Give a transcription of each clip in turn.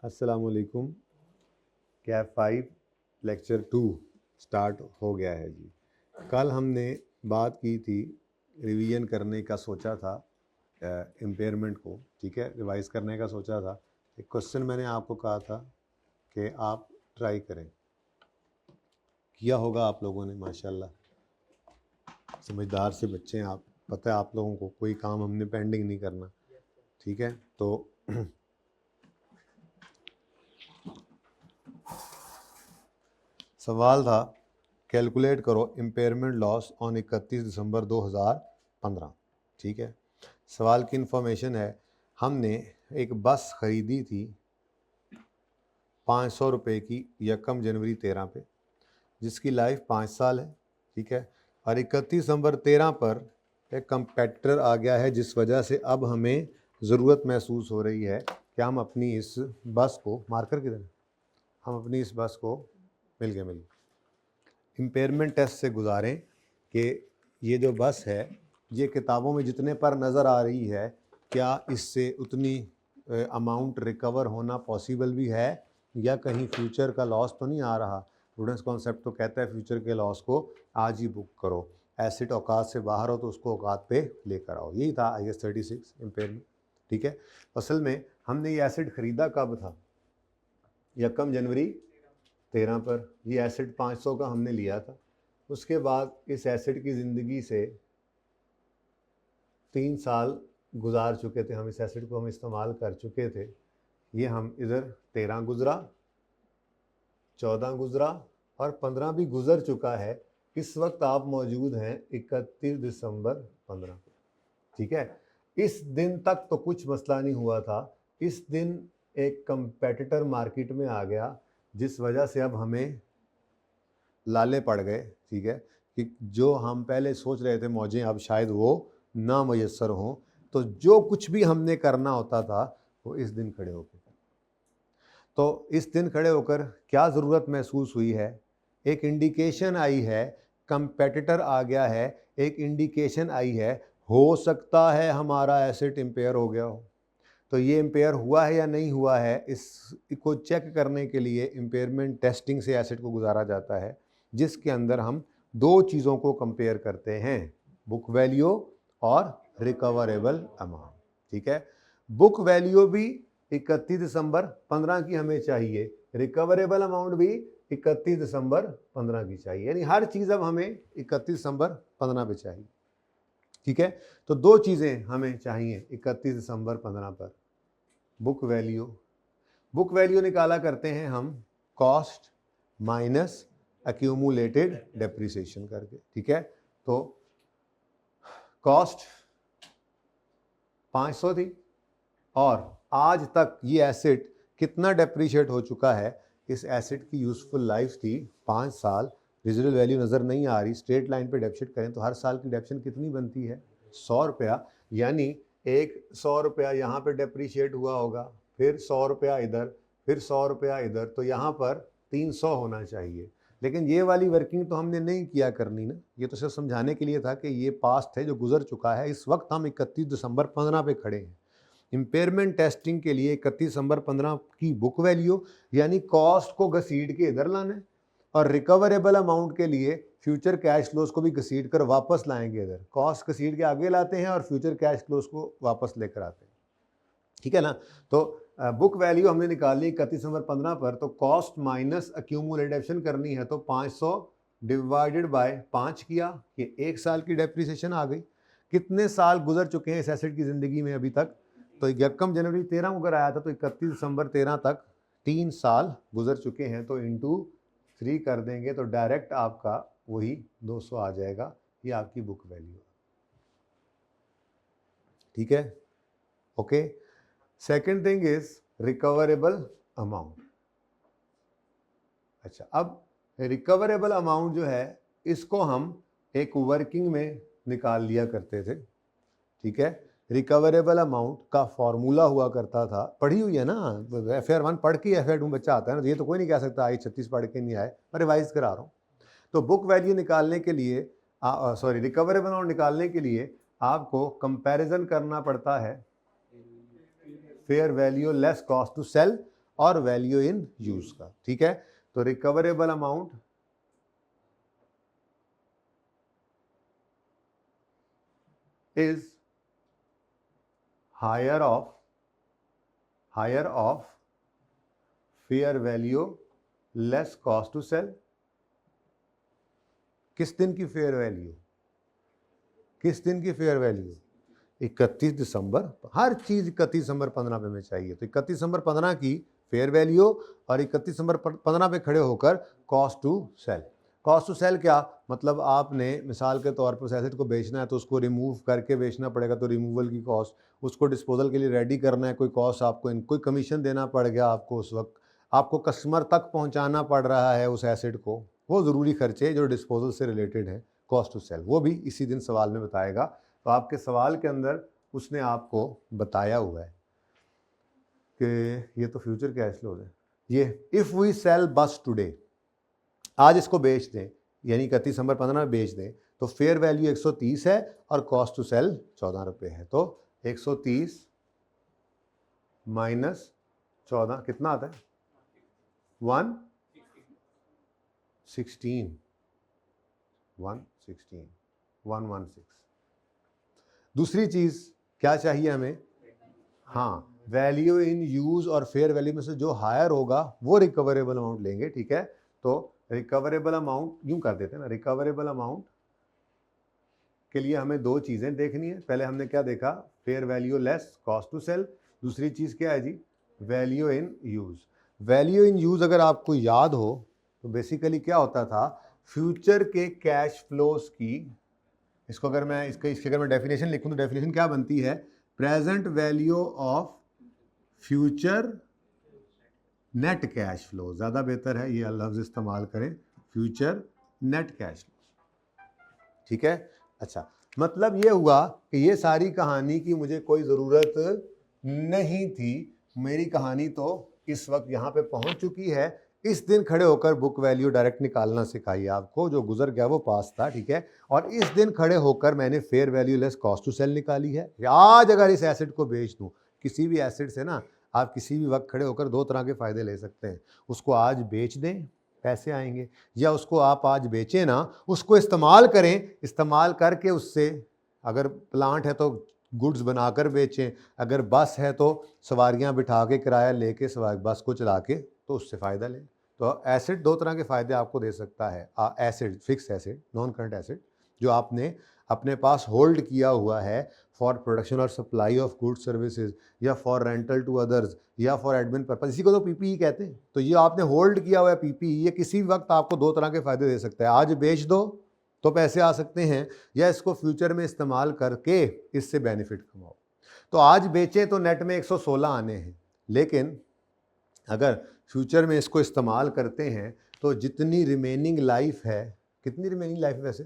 अस्सलामुअलैकुम। Kaif 5 lecture 2 start हो गया है जी। कल हमने बात की थी, रिवीजन करने का सोचा था इम्पेयरमेंट को, ठीक है, रिवाइज करने का सोचा था। एक क्वेश्चन मैंने आपको कहा था कि आप ट्राई करें, किया होगा आप लोगों ने, माशाल्लाह समझदार से बच्चे हैं आप, पता है आप लोगों को कोई काम हमने पेंडिंग नहीं करना, ठीक है। तो सवाल था, कैलकुलेट करो इम्पेयरमेंट लॉस ऑन 31 दिसंबर 2015, ठीक है। सवाल की इन्फॉर्मेशन है, हमने एक बस ख़रीदी थी 500 रुपये की यकम जनवरी 13 पे, जिसकी लाइफ 5 साल है, ठीक है। और 31 दिसंबर 13 पर एक कंपेटिटर आ गया है, जिस वजह से अब हमें ज़रूरत महसूस हो रही है कि हम अपनी इस बस को, मार्कर किधर है, हम अपनी इस बस को मिल गए इम्पेयरमेंट टेस्ट से गुजारें कि ये जो बस है ये किताबों में जितने पर नज़र आ रही है, क्या इससे उतनी अमाउंट रिकवर होना पॉसिबल भी है, या कहीं फ्यूचर का लॉस तो नहीं आ रहा। प्रूडेंस कॉन्सेप्ट तो कहता है फ्यूचर के लॉस को आज ही बुक करो, एसेट औकात से बाहर हो तो उसको औकात पे लेकर आओ। यही था IS 36 इम्पेयरमेंट, ठीक है। असल में हमने ये एसेट ख़रीदा कब था, यकम जनवरी 13 पर। ये एसेट 500 का हमने लिया था। उसके बाद इस एसेट की ज़िंदगी से 3 साल गुजार चुके थे, हम इस एसेट को हम इस्तेमाल कर चुके थे। ये हम इधर 13 गुज़रा, 14 गुज़रा और 15 भी गुज़र चुका है। इस वक्त आप मौजूद हैं 31 दिसंबर 15, ठीक है। इस दिन तक तो कुछ मसला नहीं हुआ था। इस दिन एक कंपेटिटर मार्केट में आ गया, जिस वजह से अब हमें लाले पड़ गए, ठीक है, कि जो हम पहले सोच रहे थे मौजें अब शायद वो ना मुयस्सर हों। तो जो कुछ भी हमने करना होता था वो इस दिन खड़े होकर, तो इस दिन खड़े होकर क्या ज़रूरत महसूस हुई है, एक इंडिकेशन आई है, कंपेटिटर आ गया है, एक इंडिकेशन आई है, हो सकता है हमारा एसेट इम्पेयर हो गया हो। तो ये इम्पेयर हुआ है या नहीं हुआ है, इसको चेक करने के लिए इम्पेयरमेंट टेस्टिंग से एसेट को गुजारा जाता है, जिसके अंदर हम दो चीज़ों को कंपेयर करते हैं, बुक वैल्यू और रिकवरेबल अमाउंट, ठीक है। बुक वैल्यू भी 31 दिसंबर 15 की हमें चाहिए, रिकवरेबल अमाउंट भी 31 दिसंबर 15 की चाहिए, यानी हर चीज़ अब हमें 31 दिसंबर 15 पे चाहिए, ठीक है। तो दो चीज़ें हमें चाहिए 31 दिसंबर 15 पर। बुक वैल्यू निकाला करते हैं हम कॉस्ट माइनस एक्यूमुलेटेड डेप्रिसिएशन करके, ठीक है। तो कॉस्ट 500 थी और आज तक ये एसेट कितना डेप्रिशिएट हो चुका है, इस एसेट की यूजफुल लाइफ थी 5 साल। रिजर्व वैल्यू नज़र नहीं आ रही, स्ट्रेट लाइन पे डेप्रिशिएट करें तो हर साल की डेप्रिशिएशन कितनी बनती है, 100 रुपया। यानी एक 100 रुपया यहाँ पे डेप्रिशिएट हुआ होगा, फिर 100 रुपया इधर, फिर 100 रुपया इधर, तो यहाँ पर 300 होना चाहिए। लेकिन ये वाली वर्किंग तो हमने नहीं किया करनी ना, ये तो सिर्फ समझाने के लिए था कि ये पास्ट है जो गुजर चुका है। इस वक्त हम 31 दिसंबर 15 पे खड़े हैं। इम्पेयरमेंट टेस्टिंग के लिए 31 दिसंबर 15 की बुक वैल्यू यानी कॉस्ट को घसीट के इधर लाना है, और रिकवरेबल अमाउंट के लिए फ्यूचर कैश फ्लोज को भी घसीट कर वापस लाएंगे इधर। कॉस्ट घसीट के आगे लाते हैं और फ्यूचर कैश फ्लोज को वापस लेकर आते हैं, ठीक है ना। तो बुक वैल्यू हमने निकाली 31 दिसंबर 15 पर, तो कॉस्ट माइनस एक्यूमुलेशन करनी है, तो 500 डिवाइडेड बाय 5 किया, ये 1 साल की डेप्रिसिएशन आ गई। कितने साल गुजर चुके हैं इस एसेट की ज़िंदगी में अभी तक, तो यकम जनवरी 13 को अगर आया था तो 31 दिसंबर 13 तक 3 साल गुजर चुके हैं। तो इंटू 3 कर देंगे तो डायरेक्ट आपका वही 200 आ जाएगा, ये आपकी बुक वैल्यू, ठीक है, okay. Second thing is recoverable amount. अच्छा, अब रिकवरेबल अमाउंट जो है इसको हम एक वर्किंग में निकाल लिया करते थे, ठीक है। रिकवरेबल अमाउंट का फॉर्मूला हुआ करता था, पढ़ी हुई है ना, FR 1 पढ़ के FR 2 बच्चा आता है ना, ये तो कोई नहीं कह सकता IS 36 पढ़ के नहीं आए, मैं रिवाइज करा रहा हूँ। तो बुक वैल्यू निकालने के लिए, रिकवरेबल अमाउंट निकालने के लिए आपको कंपैरिजन करना पड़ता है fair value less cost to sell, और वैल्यू इन यूज का, ठीक है। तो recoverable amount is higher of fair value less cost to sell. किस दिन की फेयर वैल्यू? किस दिन की फेयर वैल्यू? 31 दिसंबर। हर चीज 31 दिसंबर 15 पे में चाहिए, तो 31 दिसंबर 15 की फेयर वैल्यू और 31 दिसंबर 15 पे खड़े होकर cost to sell. Cost to sell क्या मतलब, आपने मिसाल के तौर पर उस एसेट को बेचना है तो उसको रिमूव करके बेचना पड़ेगा, तो रिमूवल की कॉस्ट, उसको डिस्पोजल के लिए रेडी करना है, कोई कॉस्ट आपको, कोई कमीशन देना पड़ गया आपको उस वक्त, आपको कस्टमर तक पहुंचाना पड़ रहा है उस एसेट को, वो ज़रूरी खर्चे जो डिस्पोजल से रिलेटेड है, कॉस्ट टू सेल, वो भी इसी दिन सवाल में बताएगा। तो आपके सवाल के अंदर उसने आपको बताया हुआ है कि ये तो फ्यूचर कैश फ्लोज है। ये इफ़ वी सेल बस टुडे, आज इसको बेच दें, यानी 31 दिसंबर 15 में बेच दें, तो फेयर वैल्यू 130 है और कॉस्ट टू सेल 14 रुपये है। तो 130 माइनस 14 कितना आता है? 116। दूसरी चीज क्या चाहिए हमें? हाँ, वैल्यू इन यूज और फेयर वैल्यू में से जो हायर होगा वो रिकवरेबल अमाउंट लेंगे, ठीक है। तो रिकवरेबल अमाउंट यूं कर देते हैं ना, रिकवरेबल अमाउंट के लिए हमें दो चीजें देखनी है। पहले हमने क्या देखा? Fair value less cost to sell. दूसरी चीज क्या है जी? Value in use. Value in use अगर आपको याद हो तो बेसिकली क्या होता था, फ्यूचर के कैश फ्लोज की, इसको अगर मैं इसकी अगर मैं डेफिनेशन लिखूं तो डेफिनेशन क्या बनती है? Present value of future net cash flow, ज़्यादा बेहतर है ये लफ्ज़ इस्तेमाल करें, फ्यूचर नेट कैश फ्लो, ठीक है। अच्छा, मतलब ये हुआ कि ये सारी कहानी की मुझे कोई ज़रूरत नहीं थी, मेरी कहानी तो इस वक्त यहाँ पे पहुँच चुकी है। इस दिन खड़े होकर बुक वैल्यू डायरेक्ट निकालना सिखाई आपको, जो गुजर गया वो पास था, ठीक है। और इस दिन खड़े होकर मैंने fair value less cost to sell निकाली है। आज अगर इस एसेट को बेच दूँ, किसी भी एसेट से ना आप किसी भी वक्त खड़े होकर दो तरह के फ़ायदे ले सकते हैं। उसको आज बेच दें, पैसे आएंगे, या उसको आप आज बेचें ना, उसको इस्तेमाल करें, इस्तेमाल करके उससे अगर प्लांट है तो गुड्स बनाकर बेचें, अगर बस है तो सवारियां बिठा के किराया लेके बस को चला के तो उससे फ़ायदा लें। तो एसेट दो तरह के फ़ायदे आपको दे सकता है। Asset, fix asset, non current asset, जो आपने अपने पास होल्ड किया हुआ है फॉर प्रोडक्शन और सप्लाई ऑफ गुड्स सर्विसेज, या फॉर रेंटल टू अदर्स, या फॉर एडमिन पर्पज, इसी को तो पीपीई कहते हैं। तो ये आपने होल्ड किया हुआ है पीपीई, ये किसी भी वक्त आपको दो तरह के फ़ायदे दे सकता है। आज बेच दो तो पैसे आ सकते हैं, या इसको फ्यूचर में इस्तेमाल करके इससे बेनिफिट कमाओ। तो आज बेचें तो नेट में 116 आने हैं, लेकिन अगर फ्यूचर में इसको इस्तेमाल करते हैं तो जितनी रिमेनिंग लाइफ है, कितनी रिमेनिंग लाइफ है वैसे?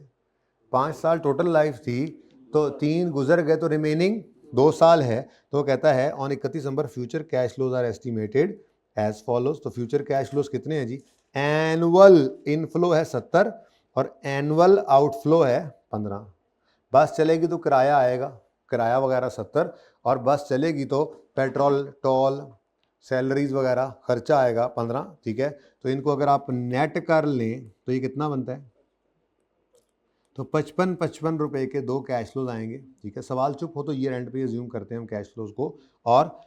5 साल टोटल लाइफ थी, तो 3 गुजर गए तो रिमेनिंग 2 साल है। तो वो कहता है on 31 December future cash flows are estimated as follows. तो फ्यूचर कैश फ्लोज कितने हैं जी? एनुअल इनफ्लो है 70 और एनुअल आउटफ्लो है 15। बस चलेगी तो किराया आएगा, किराया वगैरह 70, और बस चलेगी तो पेट्रोल, टोल, सैलरीज वगैरह खर्चा आएगा 15, ठीक है। तो इनको अगर आप नेट कर लें तो ये कितना बनता है? तो 55 रुपए के दो कैश फ्लोज आएंगे, ठीक है। सवाल चुप हो तो ईयर एंड पे अज्यूम करते हैं हम कैश फ्लोज को। और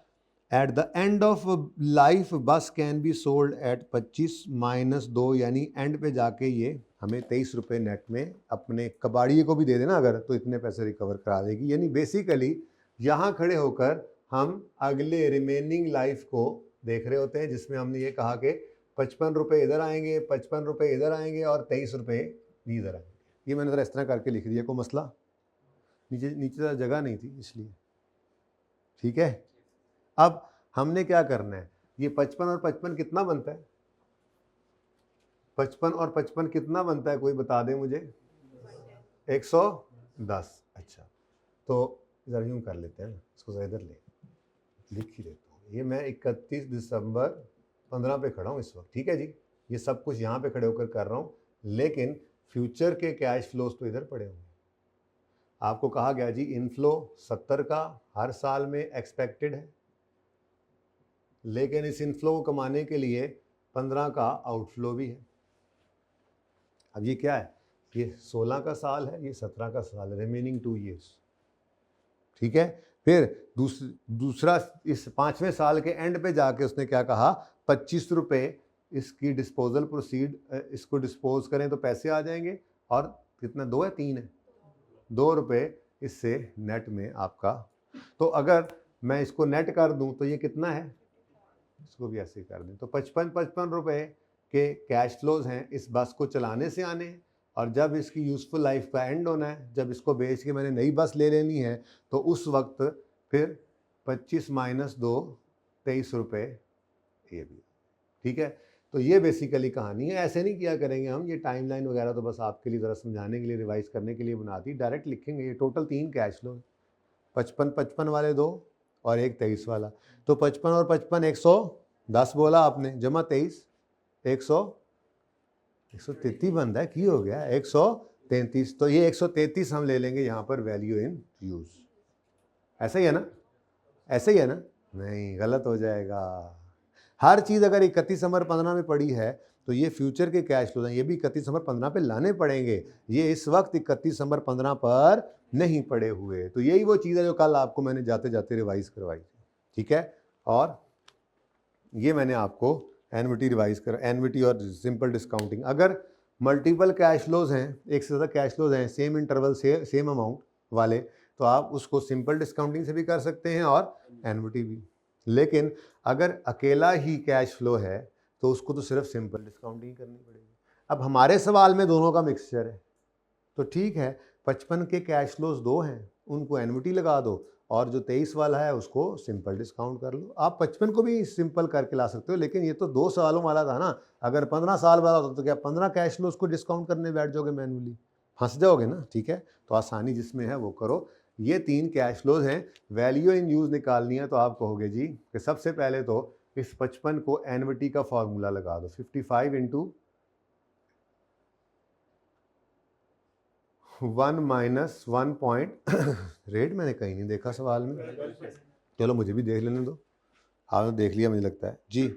at the end of life bus can be sold at 25 minus 2, यानी एंड पे जाके ये हमें 23 रुपये नेट में अपने कबाड़िए को भी दे देना अगर, तो इतने पैसे रिकवर करा देगी। यानी बेसिकली यहाँ खड़े होकर हम अगले रिमेनिंग लाइफ को देख रहे होते हैं, जिसमें हमने ये कहा कि 55 रुपये इधर आएंगे, 55 रुपये इधर आएंगे और 23 रुपये भी इधर आएंगे। ये मैंने ज़रा इस तरह करके लिख दिया, कोई मसला? नीचे ज़रा जगह नहीं थी इसलिए, ठीक है। अब हमने क्या करना है, ये 55 और 55 कितना बनता है? 55 और 55 कितना बनता है, कोई बता दे मुझे? 110। अच्छा, तो ज़रा यूँ कर लेते हैं ना, इसको ज़रा इधर ले लिख ही देता हूँ। ये मैं 31 दिसंबर 15 पे खड़ा हूँ इस वक्त, ठीक है जी। ये सब कुछ यहाँ पे खड़े होकर कर रहा हूँ, लेकिन फ्यूचर के कैश फ्लोज तो इधर पड़े होंगे। आपको कहा गया जी इनफ्लो 70 का हर साल में एक्सपेक्टेड है, लेकिन इस इनफ्लो को कमाने के लिए 15 का आउटफ्लो भी है। अब ये क्या है, ये 16 का साल है, ये 17 का साल है, रिमेनिंग 2 years। ठीक है, फिर दूसरा इस 5वें साल के एंड पे जाके उसने क्या कहा, 25 रुपये इसकी डिस्पोजल प्रोसीड, इसको डिस्पोज करें तो पैसे आ जाएंगे, और कितना 2 है 3 है, 2 रुपये इससे नेट में आपका। तो अगर मैं इसको नेट कर दूं तो ये कितना है, इसको भी ऐसे कर दें तो 55 रुपये के कैश फ्लोज हैं इस बस को चलाने से आने हैं। और जब इसकी यूज़फुल लाइफ का एंड होना है, जब इसको बेच के मैंने नई बस ले लेनी है, तो उस वक्त फिर 25 - 2 23 रुपये ये भी। ठीक है, तो ये बेसिकली कहानी है। ऐसे नहीं किया करेंगे हम, ये टाइमलाइन वगैरह तो बस आपके लिए ज़रा समझाने के लिए, रिवाइज करने के लिए बना दी, डायरेक्ट लिखेंगे। ये टोटल 3 कैश फ्लो, 55 वाले 2 और एक 23 वाला। तो 55 और 55 110 बोला आपने, जमा 23 133 बनता है, की हो गया 133। तो ये 133 हम ले लेंगे यहाँ पर वैल्यू इन यूज। ऐसा ही है ना, ऐसे ही है ना, नहीं गलत हो जाएगा। हर चीज़ अगर 31 दिसंबर 15 में पड़ी है तो ये फ्यूचर के कैश फ्लो हैं, ये भी 31 दिसंबर 15 पे लाने पड़ेंगे। ये इस वक्त 31 दिसंबर 15 पर नहीं पड़े हुए। तो यही वो चीज़ है जो कल आपको मैंने जाते जाते रिवाइज करवाई थी। ठीक है, और ये मैंने आपको एनविटी रिवाइज कर, एनविटी और सिंपल डिस्काउंटिंग। अगर मल्टीपल कैश फ्लोज हैं, एक से ज़्यादा कैश फ्लोज हैं सेम इंटरवल से सेम अमाउंट वाले, तो आप उसको सिंपल डिस्काउंटिंग से भी कर सकते हैं और एनविटी भी। लेकिन अगर अकेला ही कैश फ्लो है तो उसको तो सिर्फ सिंपल डिस्काउंटिंग करनी पड़ेगी। अब हमारे सवाल में दोनों का मिक्सचर है, तो ठीक है, 55 के कैश फ्लोज 2 हैं, उनको एनविटी लगा दो, और जो 23 वाला है उसको सिंपल डिस्काउंट कर लो। आप 55 को भी सिंपल करके ला सकते हो, लेकिन ये तो 2 सालों वाला था ना। अगर 15 साल वाला होता तो क्या 15 कैश फ्लोज को डिस्काउंट करने बैठ जाओगे मैनुअली, फंस जाओगे ना। ठीक है, तो आसानी जिसमें है वो करो। ये 3 कैश फ्लोज हैं, वैल्यू इन यूज निकालनी है तो आप कहोगे जी कि सबसे पहले तो इस 55 को एनविटी का फॉर्मूला लगा दो, 55 × 1 - 1 पॉइंट रेट मैंने कहीं नहीं देखा सवाल में, चलो मुझे भी देख लेने दो। आपने देख लिया मुझे लगता है जी।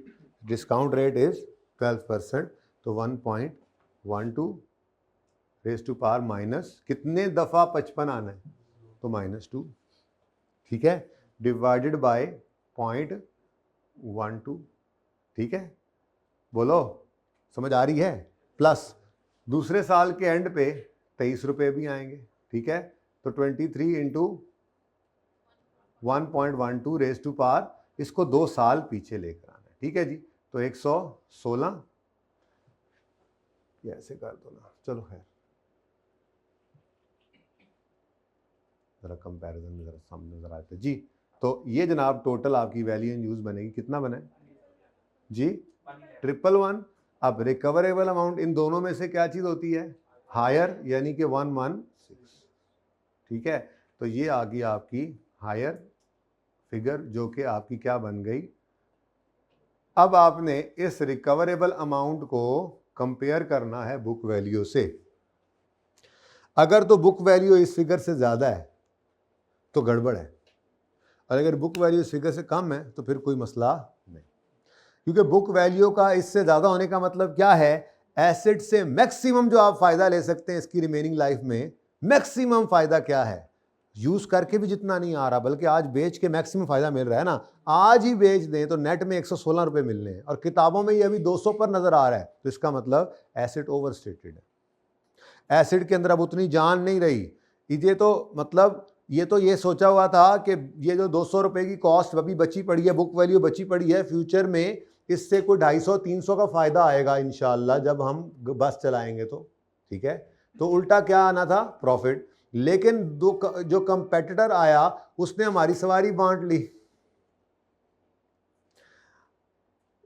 डिस्काउंट रेट इज 12%, तो 1.12 रेज़ टू पावर माइनस कितने दफ़ा 55 आना है, तो -2। ठीक है, डिवाइडेड बाय 0.12। ठीक है, बोलो समझ आ रही है। प्लस दूसरे साल के एंड पे 23 रुपये भी आएंगे। ठीक है, तो 23 × 1.12 रेज़ टू पावर, इसको 2 साल पीछे लेकर आना है। ठीक है जी, तो 116 ऐसे कर दो ना, चलो खैर ज़रा कंपैरिजन में ज़रा सामने नजर आते जी। तो ये जनाब टोटल आपकी वैल्यू इन यूज़ बनेगी, कितना बना है जी, 111। अब रिकवरेबल अमाउंट इन दोनों में से क्या चीज़ होती है, हायर, यानी कि 116। ठीक है, तो ये आ गई आपकी हायर फिगर, जो कि आपकी क्या बन गई। अब आपने इस रिकवरेबल अमाउंट को कंपेयर करना है बुक वैल्यू से। अगर तो बुक वैल्यू इस फिगर से ज़्यादा है तो गड़बड़ है, और अगर बुक वैल्यू इस फिगर से कम है तो फिर कोई मसला नहीं। क्योंकि बुक वैल्यू का इससे ज़्यादा होने का मतलब क्या है, एसेट से मैक्सिमम जो आप फ़ायदा ले सकते हैं इसकी रिमेनिंग लाइफ में, मैक्सिमम फ़ायदा क्या है, यूज़ करके भी जितना नहीं आ रहा, बल्कि आज बेच के मैक्सिमम फ़ायदा मिल रहा है ना। आज ही बेच दें तो नेट में 116 रुपये मिलने हैं, और किताबों में ये अभी 200 पर नज़र आ रहा है, तो इसका मतलब एसेट ओवर स्टेटेड है। एसेट के अंदर अब उतनी जान नहीं रही। ये तो मतलब ये सोचा हुआ था कि ये जो 200 रुपये की कॉस्ट अभी बची पड़ी है, बुक वैल्यू बची पड़ी है, फ्यूचर में इससे कोई 250-300 का फ़ायदा आएगा इंशाल्लाह जब हम बस चलाएंगे तो। ठीक है, तो उल्टा क्या आना था, प्रॉफिट। लेकिन जो कंपेटिटर आया उसने हमारी सवारी बांट ली,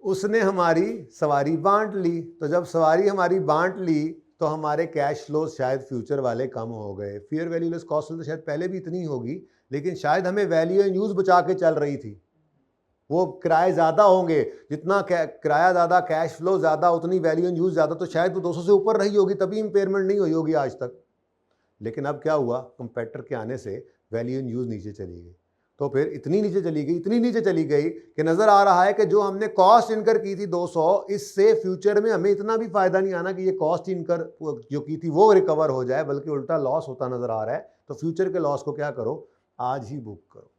उसने हमारी सवारी बांट ली। तो जब सवारी हमारी बांट ली तो हमारे कैश फ्लो शायद फ्यूचर वाले कम हो गए। फेयर वैल्यू लेस कॉस्ट तो शायद पहले भी इतनी होगी, लेकिन शायद हमें वैल्यू इन यूज बचा के चल रही थी। वो किराए ज़्यादा होंगे, जितना किराया ज़्यादा कैश फ्लो ज़्यादा उतनी वैल्यू इन यूज ज़्यादा, तो शायद वो 200 से ऊपर रही होगी, तभी इंपेयरमेंट नहीं हुई होगी आज तक। लेकिन अब क्या हुआ, कंपेटिटर के आने से वैल्यू इन यूज नीचे चली गई। तो फिर इतनी नीचे चली गई कि नजर आ रहा है कि जो हमने कॉस्ट इनकर की थी 200, इससे फ्यूचर में हमें इतना भी फायदा नहीं आना कि ये कॉस्ट इनकर जो की थी वो रिकवर हो जाए, बल्कि उल्टा लॉस होता नजर आ रहा है। तो फ्यूचर के लॉस को क्या करो, आज ही बुक करो।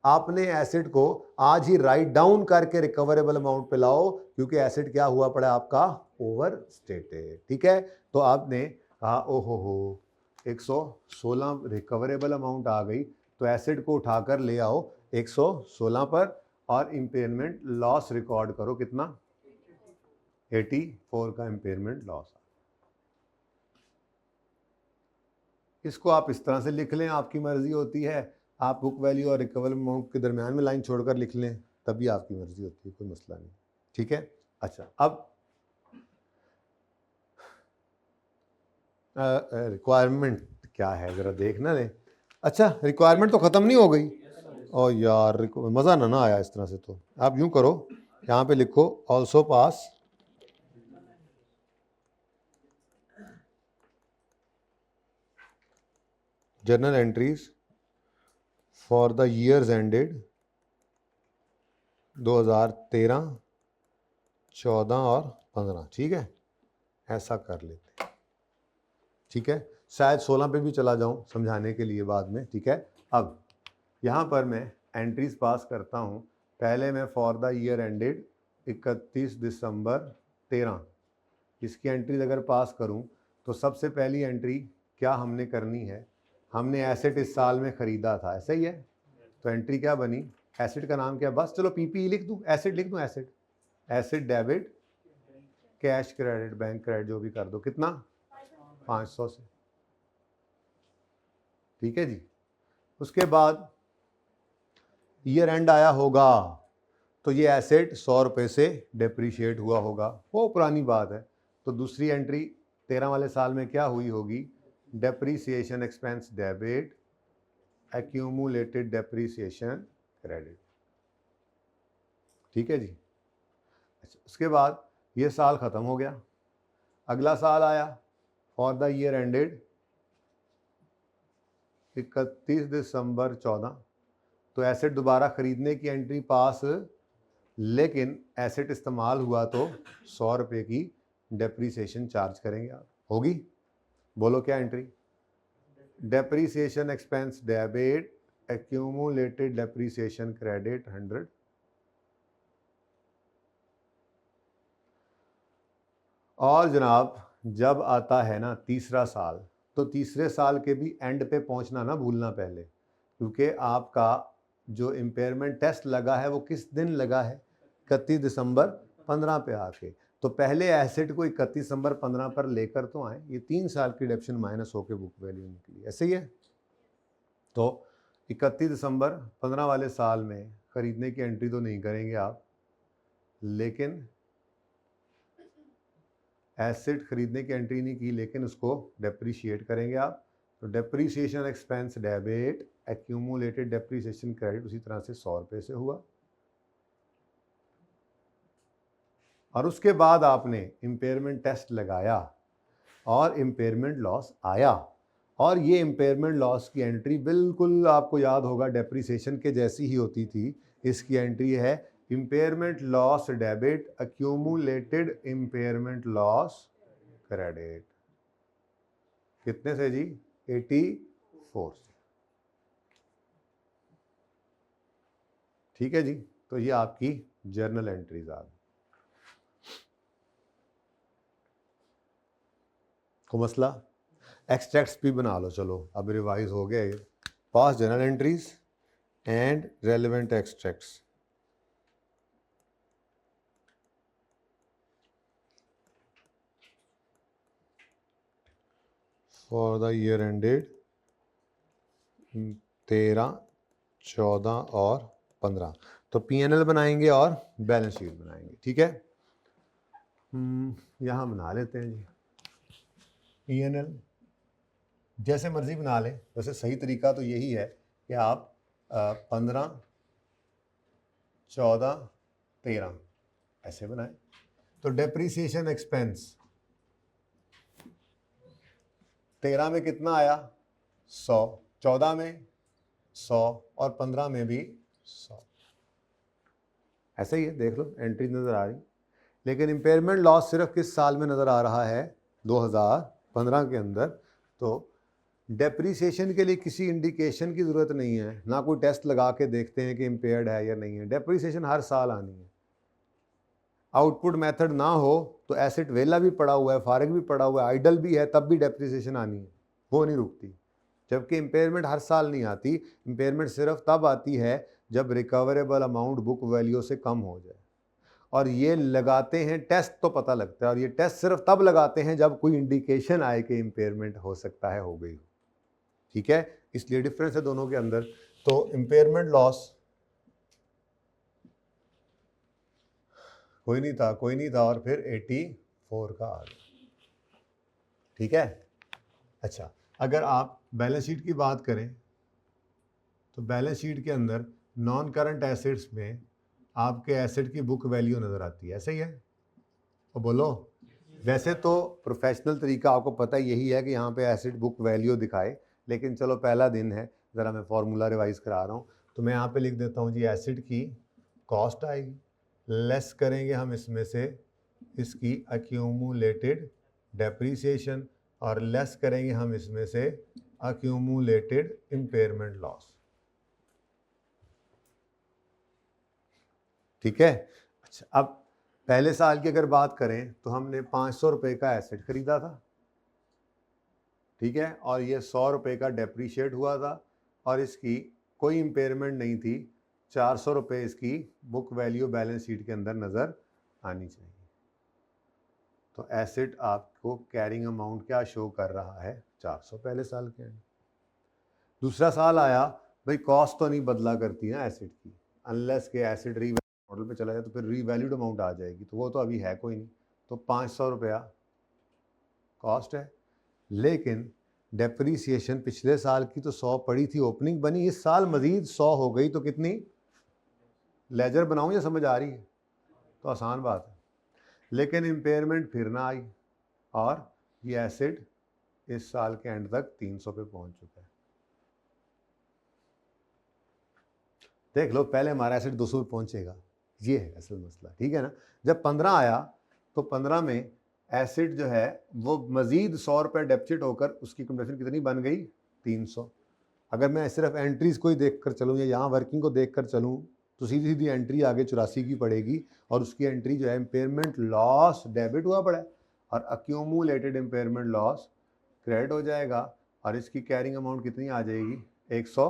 आपने एसेट को आज ही राइट डाउन करके रिकवरेबल अमाउंट पे लाओ, क्योंकि एसेट क्या हुआ पड़ा आपका, ओवर स्टेटेड। ठीक है, तो आपने कहा ओहो हो 116 रिकवरेबल अमाउंट आ गई, तो एसेट को उठाकर ले आओ 116 पर और इंपेयरमेंट लॉस रिकॉर्ड करो। कितना, 84 का इंपेयरमेंट लॉस। इसको आप इस तरह से लिख लें, आपकी मर्जी होती है। आप बुक वैल्यू और रिकवरेबल अमाउंट के दरमियान में लाइन छोड़कर लिख लें, तभी आपकी मर्जी होती है, कोई मसला नहीं। ठीक है, अच्छा अब रिक्वायरमेंट क्या है जरा देखना ले। अच्छा, रिक्वायरमेंट तो ख़त्म नहीं हो गई। और यार मज़ा ना आया इस तरह से। तो आप यूँ करो, यहाँ पे लिखो also pass journal entries for the years ended 2013, 14 और 15। ठीक है, ऐसा कर लेते हैं। ठीक है, शायद 16 पे भी चला जाऊं समझाने के लिए बाद में। ठीक है, अब यहाँ पर मैं एंट्रीज पास करता हूँ। पहले मैं फॉर द ईयर एंडेड 31 दिसंबर 13, इसकी एंट्रीज अगर पास करूँ तो सबसे पहली एंट्री क्या हमने करनी है, हमने एसेट इस साल में ख़रीदा था, ऐसा ही है। तो एंट्री क्या बनी, एसेट का नाम क्या, बस चलो पीपी लिख दूँ, एसेट लिख दूँ, asset debit cash credit bank credit जो भी कर दो। कितना, 500 से। ठीक है जी, उसके बाद ईयर एंड आया होगा तो ये एसेट 100 रुपये से डिप्रीशिएट हुआ होगा, वो पुरानी बात है। तो दूसरी एंट्री 13 वाले साल में क्या हुई होगी, depreciation expense debit accumulated depreciation credit. ठीक है जी, अच्छा उसके बाद ये साल ख़त्म हो गया, अगला साल आया फॉर द ईयर एंडेड 31 दिसंबर 14, तो एसेट दोबारा ख़रीदने की एंट्री पास, लेकिन एसेट इस्तेमाल हुआ तो 100 रुपये की डेप्रीसिएशन चार्ज करेंगे आप। होगी, बोलो क्या entry, depreciation expense debit accumulated depreciation credit 100। और जनाब जब आता है ना तीसरा साल, तो तीसरे साल के भी एंड पे पहुंचना ना भूलना पहले, क्योंकि आपका जो इम्पेयरमेंट टेस्ट लगा है वो किस दिन लगा है, 31 दिसंबर 15 पे आके। तो पहले एसेट को 31 दिसंबर 15 पर लेकर तो आए, ये 3 साल की डिडक्शन माइनस होकर बुक वैल्यू निकली, ऐसे ही है। तो 31 दिसंबर 15 वाले साल में ख़रीदने की एंट्री तो नहीं करेंगे आप, लेकिन एसेट खरीदने की एंट्री नहीं की, लेकिन उसको डेप्रीशिएट करेंगे आप। तो depreciation expense debit accumulated depreciation credit उसी तरह से 100 रुपये से हुआ। और उसके बाद आपने इम्पेयरमेंट टेस्ट लगाया और इम्पेयरमेंट लॉस आया, और ये इम्पेयरमेंट लॉस की एंट्री बिल्कुल आपको याद होगा डेप्रीसिएशन के जैसी ही होती थी। इसकी एंट्री है impairment loss debit accumulated impairment loss credit. कितने से जी, 84 से। ठीक है जी, तो ये आपकी जर्नल एंट्रीज आ गई। को मसला, एक्सट्रैक्ट्स भी बना लो, चलो अब रिवाइज हो गया ये, पास journal entries and relevant extracts. For the year ended 13, 14 और 15। तो पीएनएल बनाएंगे और बैलेंस शीट बनाएंगे। ठीक है, यहाँ बना लेते हैं जी पीएनएल, जैसे मर्जी बना लें। वैसे सही तरीका तो यही है कि आप 15, 14, 13 ऐसे बनाएं। तो डेप्रीसिएशन एक्सपेंस 13 में कितना आया, 100, 14 में 100 और 15 में भी 100। ऐसा ही है, देख लो एंट्री नज़र आ रही। लेकिन इम्पेयरमेंट लॉस सिर्फ किस साल में नज़र आ रहा है? 2015 के अंदर। तो डेप्रीसिएशन के लिए किसी इंडिकेशन की ज़रूरत नहीं है, ना कोई टेस्ट लगा के देखते हैं कि इम्पेयर्ड है या नहीं है। डेप्रीसिएशन हर साल आनी है। आउटपुट मेथड ना हो तो एसेट वेला भी पड़ा हुआ है, फारिग भी पड़ा हुआ है, आइडल भी है, तब भी डेप्रीसिएशन आनी है, वो नहीं रुकती। जबकि इम्पेयरमेंट हर साल नहीं आती, इम्पेयरमेंट सिर्फ तब आती है जब रिकवरेबल अमाउंट बुक वैल्यू से कम हो जाए। और ये लगाते हैं टेस्ट तो पता लगता है, और ये टेस्ट सिर्फ तब लगाते हैं जब कोई इंडिकेशन आए कि इम्पेयरमेंट हो सकता है, हो गई। ठीक है, इसलिए डिफरेंस है दोनों के अंदर। तो इम्पेयरमेंट लॉस कोई नहीं था और फिर 84 का आ गया। ठीक है। अच्छा, अगर आप बैलेंस शीट की बात करें तो बैलेंस शीट के अंदर नॉन करंट एसेट्स में आपके एसेट की बुक वैल्यू नज़र आती है, ऐसे ही है? तो बोलो। वैसे तो प्रोफेशनल तरीका आपको पता यही है कि यहाँ पे एसेट बुक वैल्यू दिखाए, लेकिन चलो पहला दिन है, ज़रा मैं फॉर्मूला रिवाइज करा रहा हूँ। तो मैं यहाँ पे लिख देता हूँ जी, एसेट की कॉस्ट आएगी, लेस करेंगे हम इसमें से इसकी एक्यूमुलेटेड डेप्रीसिएशन, और लेस करेंगे हम इसमें से एक्यूमुलेटेड इम्पेयरमेंट लॉस। ठीक है। अच्छा, अब पहले साल की अगर बात करें तो हमने 500 रुपये का एसेट खरीदा था, ठीक है, और ये 100 रुपये का डेप्रीशिएट हुआ था, और इसकी कोई इम्पेयरमेंट नहीं थी। 400 रुपये इसकी बुक वैल्यू बैलेंस शीट के अंदर नज़र आनी चाहिए। तो एसेट आपको कैरिंग अमाउंट क्या शो कर रहा है? 400 पहले साल के अंदर। दूसरा साल आया, भाई कॉस्ट तो नहीं बदला करती ना एसेट की, अनलेस के एसेट रीवैल्यू मॉडल पे चला जाए तो फिर रीवैल्यूड अमाउंट आ जाएगी, तो वो तो अभी है कोई नहीं। तो 500 रुपया कॉस्ट है, लेकिन डेप्रीसिएशन पिछले साल की तो 100 पड़ी थी, ओपनिंग बनी, इस साल मजीद 100 हो गई, तो कितनी? लेजर बनाऊं या समझ आ रही है? तो आसान बात है। लेकिन इम्पेयरमेंट फिर ना आई, और ये एसेट इस साल के एंड तक 300 पे पहुंच चुका है। देख लो, पहले हमारा एसेट 200 पे पहुंचेगा, ये है असल मसला। ठीक है ना। जब 15 आया तो 15 में एसेट जो है वो मजीद 100 रुपये डेप्सिट होकर उसकी कंप्रेशन कितनी बन गई? 300। अगर मैं सिर्फ एंट्रीज को ही देख कर चलूँ या यहाँ वर्किंग को देख कर चलूँ तो सीधी सीधी एंट्री आगे 84 की पड़ेगी, और उसकी एंट्री जो है इम्पेयरमेंट लॉस डेबिट हुआ पड़ा है, और अक्यूमुलेटेड इम्पेयरमेंट लॉस क्रेडिट हो जाएगा, और इसकी कैरिंग अमाउंट कितनी आ जाएगी? 100।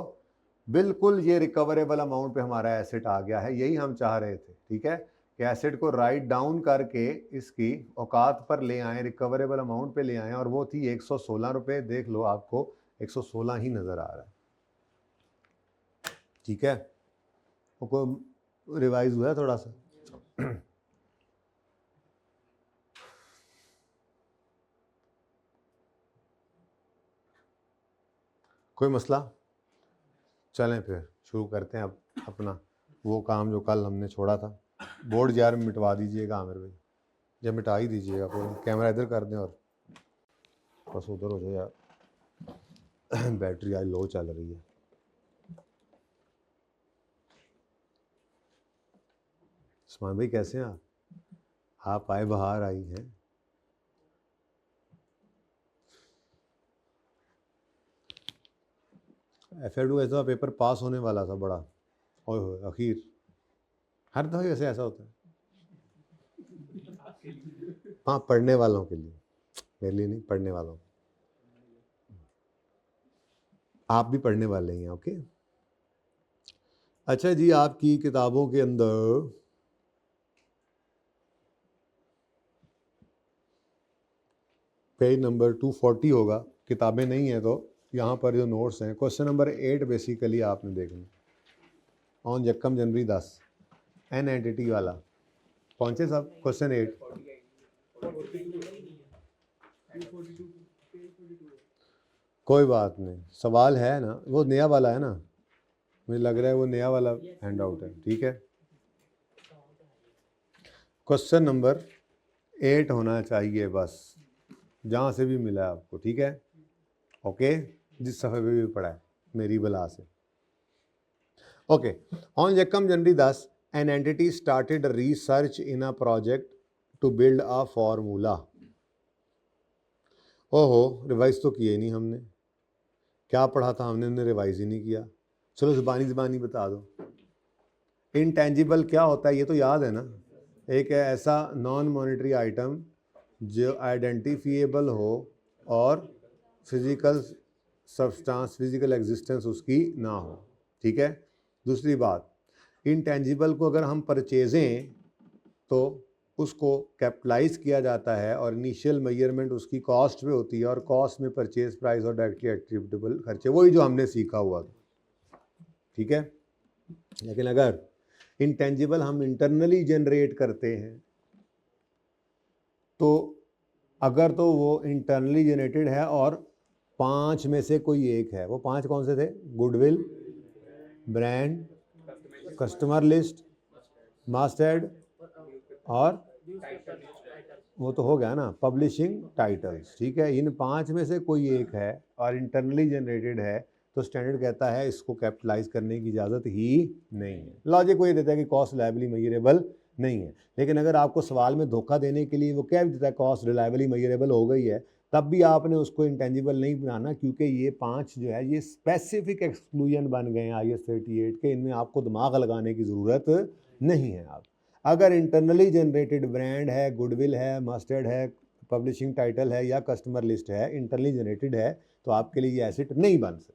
बिल्कुल ये रिकवरेबल अमाउंट पे हमारा एसेट आ गया है, यही हम चाह रहे थे। ठीक है, कि एसेट को राइट डाउन करके इसकी औकात पर ले आएँ, रिकवरेबल अमाउंट पे ले आएँ, और वो थी 116 रुपये। देख लो, आपको 116 ही नज़र आ रहा है। ठीक है, वो रिवाइज हुआ है थोड़ा सा। कोई मसला? चलें फिर शुरू करते हैं अब अपना वो काम जो कल हमने छोड़ा था। बोर्ड जार में मिटवा दीजिएगा आमिर भाई, या मिटा ही दीजिएगा, पूरा कैमरा इधर कर दें और बस उधर हो जाए यार। बैटरी आज लो चल रही है। उस्मान भाई कैसे हैं आप आए, बाहर आई हैं। FAD ऐसा पेपर पास होने वाला था बड़ा, और आखिर हर दफ़ा वैसे ऐसा होता है। हाँ, पढ़ने वालों के लिए, मेरे लिए नहीं, पढ़ने वालों। आप भी पढ़ने वाले हैं, ओके। अच्छा जी, आपकी किताबों के अंदर पेज नंबर 240 होगा, किताबें नहीं है तो यहाँ पर जो नोट्स हैं, क्वेश्चन नंबर 8 बेसिकली आपने देखना, ऑन यकम जनवरी 10 एन एंटिटी वाला। पहुँचे साहब? क्वेश्चन 8 कोई बात नहीं, सवाल है ना, वो नया वाला है ना, मुझे लग रहा है वो नया वाला हैंड आउट है। ठीक है, क्वेश्चन नंबर 8 होना चाहिए बस, जहाँ से भी मिला है आपको। ठीक है, ओके, जिस सफ़े पे भी पढ़ा है मेरी बला से। Okay. On Jakam January 10, an entity started research in a project to build a formula. ओहो, रिवाइज तो किए नहीं हमने। क्या पढ़ा था हमने रिवाइज ही नहीं किया। चलो ज़बानी ज़बानी बता दो। इनटेंजिबल क्या होता है ये तो याद है ना। एक ऐसा नॉन मॉनेटरी आइटम जो आइडेंटिफिएबल हो और फिजिकल सब्सटेंस, फिजिकल एग्जिस्टेंस उसकी ना हो। ठीक है। दूसरी बात, इनटेंजिबल को अगर हम परचेजें तो उसको कैपिटलाइज किया जाता है और इनिशियल मेजरमेंट उसकी कॉस्ट पे होती है और कॉस्ट में परचेज प्राइस और डायरेक्टली एट्रीब्यूटेबल खर्चे, वही जो हमने सीखा हुआ था। ठीक है। लेकिन अगर इंटेंजिबल हम इंटरनली जनरेट करते हैं तो अगर तो वो इंटरनली जनरेटेड है और 5 में से कोई एक है, वो 5 कौन से थे? Goodwill, brand, customer list, must add और वो तो हो गया ना पब्लिशिंग टाइटल्स। ठीक है। इन 5 में से कोई एक है और इंटरनली जनरेटेड है तो स्टैंडर्ड कहता है इसको कैपिटलाइज करने की इजाज़त ही नहीं है। लॉजिक वही देता है कि कॉस्ट रिलायबली मेजरेबल नहीं है। लेकिन अगर आपको सवाल में धोखा देने के लिए वो कह देता है कॉस्ट रिलायबली मेजरेबल हो गई है, तब भी आपने उसको इंटेंजिबल नहीं बनाना, क्योंकि ये 5 जो है ये स्पेसिफिक एक्सक्लूजन बन गए हैं IS 38 के। इनमें आपको दिमाग लगाने की ज़रूरत नहीं है। आप अगर इंटरनली जनरेटेड ब्रांड है, गुडविल है, मस्टर्ड है, पब्लिशिंग टाइटल है या कस्टमर लिस्ट है, इंटरनली जनरेटेड है, तो आपके लिए ये एसेट नहीं बन सकती।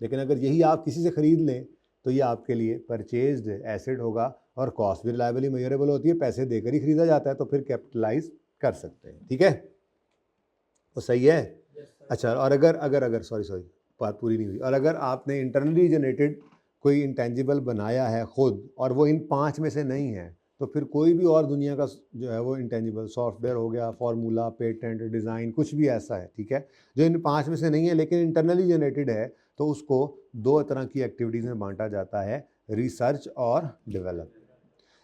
लेकिन अगर यही आप किसी से ख़रीद लें तो ये आपके लिए परचेज्ड एसेट होगा और कॉस्ट भी रिलायबली मेजरेबल होती है, पैसे देकर ही खरीदा जाता है, तो फिर कैपिटलाइज कर सकते हैं। ठीक है, तो सही है। अच्छा, और अगर अगर अगर सॉरी बात पूरी नहीं हुई, और अगर आपने इंटरनली जनरेटेड कोई इंटेंजिबल बनाया है खुद और वो इन 5 में से नहीं है, तो फिर कोई भी और दुनिया का जो है वो इंटेंजिबल सॉफ्टवेयर हो गया, फार्मूला, पेटेंट, डिज़ाइन, कुछ भी ऐसा है, ठीक है, जो इन 5 में से नहीं है लेकिन इंटरनली जनरेटेड है, तो उसको 2 तरह की एक्टिविटीज़ में बांटा जाता है, रिसर्च और डेवलप।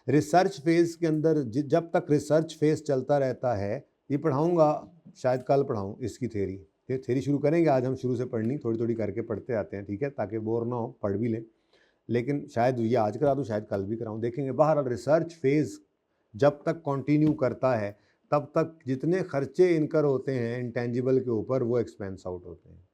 रिसर्च फेज़ के अंदर जब तक रिसर्च फेज़ चलता रहता है, ये पढ़ाऊँगा, शायद कल पढ़ाऊँ इसकी थ्योरी। ये थ्योरी शुरू करेंगे, आज हम शुरू से पढ़नी थोड़ी थोड़ी करके पढ़ते आते हैं, ठीक है, ताकि बोर ना हो, पढ़ भी लें। लेकिन शायद ये आज करा दूँ, शायद कल भी कराऊँ, देखेंगे। बहरहाल रिसर्च फेज़ जब तक कंटिन्यू करता है तब तक जितने खर्चे इनकर होते हैं इंटेंजिबल के ऊपर, वो एक्सपेंस आउट होते हैं।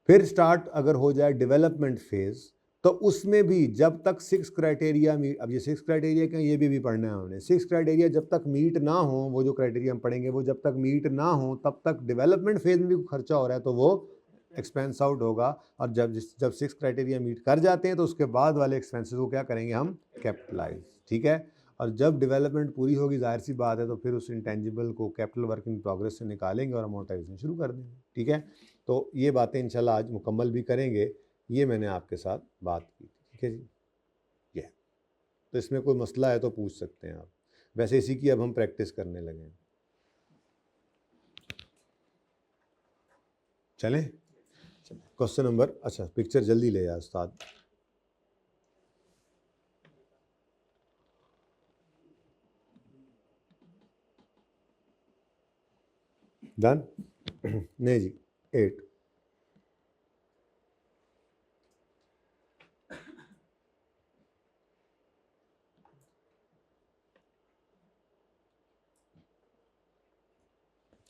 फिर स्टार्ट अगर हो जाए डेवलपमेंट फेज़, तो उसमें भी जब तक 6 क्राइटेरिया मीट, अब ये 6 क्राइटेरिया क्या, ये भी पढ़ना है हमने। 6 क्राइटेरिया जब तक मीट ना हो, वो जो क्राइटेरिया हम पढ़ेंगे वो जब तक मीट ना हो, तब तक डेवलपमेंट फेज़ में भी खर्चा हो रहा है तो वो एक्सपेंस आउट होगा। और जब 6 क्राइटेरिया मीट कर जाते हैं तो उसके बाद वाले एक्सपेंसेस को क्या करेंगे हम? कैपिटलाइज। ठीक है। और जब डेवलपमेंट पूरी होगी, जाहिर सी बात है, तो फिर उस इंटेंजिबल को कैपिटल वर्क इन प्रोग्रेस से निकालेंगे और अमोर्टाइजेशन शुरू कर देंगे। ठीक है। तो ये बातें इंशाल्लाह आज मुकम्मल भी करेंगे। ये मैंने आपके साथ बात की। ठीक है जी, ये तो इसमें कोई मसला है तो पूछ सकते हैं आप। वैसे इसी की अब हम प्रैक्टिस करने लगे हैं। चलें, क्वेश्चन नंबर, अच्छा पिक्चर जल्दी ले जाए उस्ताद। डन। नहीं जी, 8।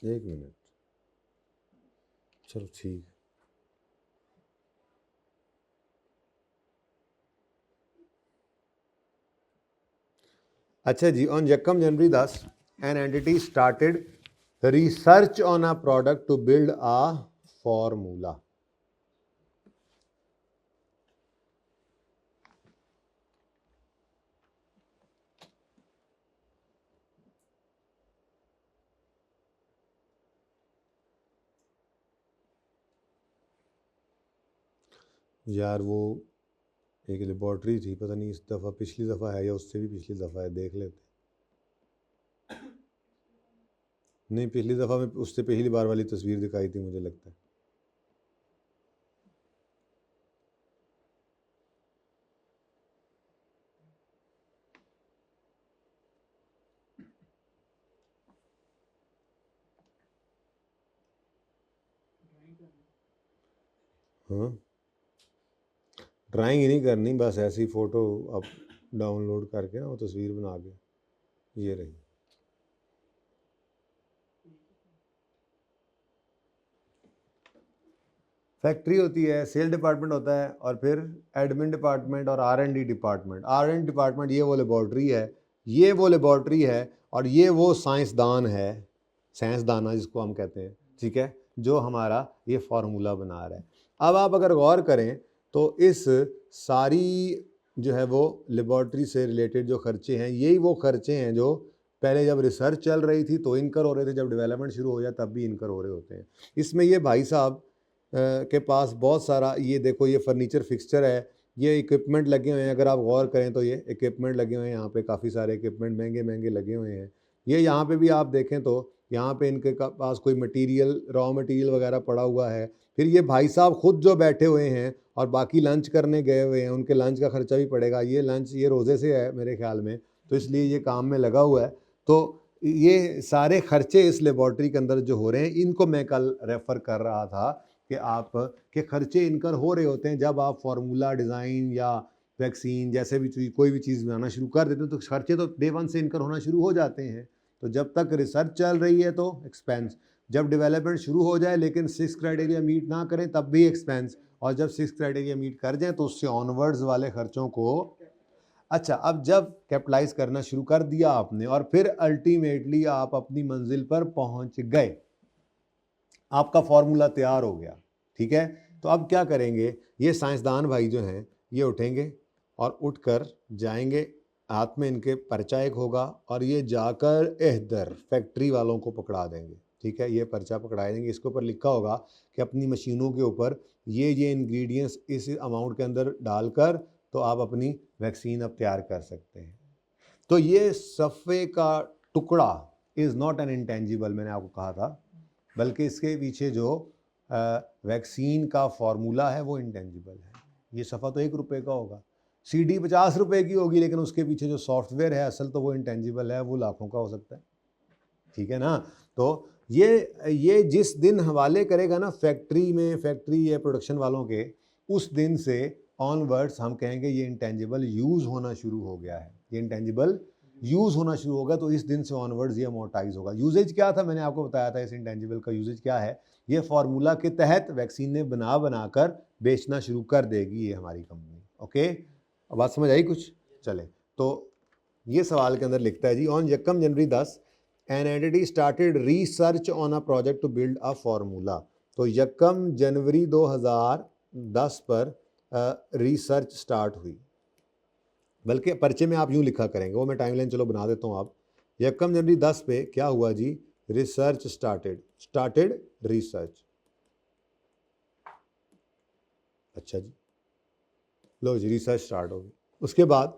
एक मिनट, चलो ठीक। अच्छा जी, on Jakam January 10, an entity started research on a product to build a formula. यार वो एक लेबॉर्ट्री थी, पता नहीं इस दफ़ा पिछली दफ़ा है या उससे भी पिछली दफ़ा है, देख लेते। नहीं, पिछली दफ़ा में उससे पिछली बार वाली तस्वीर दिखाई थी मुझे लगता है। हाँ, ड्राइंग ही नहीं करनी, बस ऐसी फ़ोटो आप डाउनलोड करके ना वो तस्वीर बना के, ये रही। फैक्ट्री होती है, सेल डिपार्टमेंट होता है, और फिर एडमिन डिपार्टमेंट और R&D डिपार्टमेंट। R&D डिपार्टमेंट ये वो लेबॉर्ट्री है, ये वो लेबॉर्ट्री है, और ये वो साइंसदान है, साइंसदाना जिसको हम कहते हैं, ठीक है, जो हमारा ये फार्मूला बना रहा है। अब आप अगर गौर करें तो इस सारी जो है वो लेबॉर्ट्री से रिलेटेड जो खर्चे हैं, यही वो खर्चे हैं जो पहले जब रिसर्च चल रही थी तो इनकर हो रहे थे, जब डेवलपमेंट शुरू हो जाए तब भी इनकर हो रहे होते हैं। इसमें ये भाई साहब के पास बहुत सारा, ये देखो ये फर्नीचर फिक्सचर है, ये इक्विपमेंट लगे हुए हैं। अगर आप गौर करें तो ये इक्विपमेंट लगे हुए हैं, यहाँ पे काफ़ी सारे इक्विपमेंट महंगे महंगे लगे हुए हैं। ये यहाँ पे भी आप देखें तो यहाँ पे इनके पास कोई मटेरियल, रॉ मटेरियल वगैरह पड़ा हुआ है। फिर ये भाई साहब खुद जो बैठे हुए हैं और बाकी लंच करने गए हुए हैं, उनके लंच का खर्चा भी पड़ेगा। ये लंच ये रोज़े से है मेरे ख्याल में, तो इसलिए ये काम में लगा हुआ है। तो ये सारे खर्चे इस लेबॉर्ट्री के अंदर जो हो रहे हैं, इनको मैं कल रेफ़र कर रहा था कि आप के खर्चे इनकर हो रहे होते हैं जब आप फार्मूला डिज़ाइन या वैक्सीन जैसे भी चीज़, कोई भी चीज़ बनाना शुरू कर देते हैं, तो खर्चे तो डे वन से इनकर होना शुरू हो जाते हैं। तो जब तक रिसर्च चल रही है तो एक्सपेंस, जब डेवलपमेंट शुरू हो जाए लेकिन 6 क्राइटेरिया मीट ना करें तब भी एक्सपेंस, और जब 6 क्राइटेरिया मीट कर जाएँ तो उससे ऑनवर्ड्स वाले खर्चों को, अच्छा, अब जब कैपिटलाइज करना शुरू कर दिया आपने और फिर अल्टीमेटली आप अपनी मंजिल पर पहुंच गए, आपका फॉर्मूला तैयार हो गया, ठीक है, तो अब क्या करेंगे, ये साइंसदान भाई जो हैं ये उठेंगे और उठकर जाएंगे, हाथ में इनके पर्चा एक होगा, और ये जाकर इधर फैक्ट्री वालों को पकड़ा देंगे, ठीक है, ये पर्चा पकड़ा देंगे, इसके ऊपर लिखा होगा कि अपनी मशीनों के ऊपर ये इंग्रेडिएंट्स इस अमाउंट के अंदर डालकर तो आप अपनी वैक्सीन अब तैयार कर सकते हैं। तो ये सफ़े का टुकड़ा इज़ नॉट एन इंटेंजिबल, मैंने आपको कहा था, बल्कि इसके पीछे जो वैक्सीन का फार्मूला है वो इंटेंजिबल है। ये सफ़ा तो 1 रुपये का होगा, CD 50 रुपये की होगी, लेकिन उसके पीछे जो सॉफ्टवेयर है असल तो वो इंटेंजिबल है, वो लाखों का हो सकता है, ठीक है ना। तो ये जिस दिन हवाले करेगा ना फैक्ट्री में, फैक्ट्री या प्रोडक्शन वालों के, उस दिन से ऑनवर्ड्स हम कहेंगे ये इंटेंजिबल यूज़ होना शुरू हो गया है, ये इंटेंजिबल यूज़ होना शुरू होगा, तो इस दिन से ऑनवर्ड्स ये अमोर्टाइज होगा। यूजेज क्या था, मैंने आपको बताया था, इस इंटेंजिबल का यूजेज क्या है, ये फार्मूला के तहत वैक्सीन ने बनाकर बेचना शुरू कर देगी ये हमारी कंपनी। ओके, अब बात समझ आई कुछ? चले, तो ये सवाल के अंदर लिखता है जी, ऑन यकम January 10 an entity started research on a project to build a formula. तो यकम जनवरी 2010 पर रिसर्च स्टार्ट हुई, बल्कि पर्चे में आप यूँ लिखा करेंगे, वो मैं टाइमलाइन चलो बना देता हूँ। आप यकम जनवरी 10 पे क्या हुआ जी, रिसर्च स्टार्टेड रिसर्च। अच्छा जी, लो जी, रिसर्च स्टार्ट होगी। उसके बाद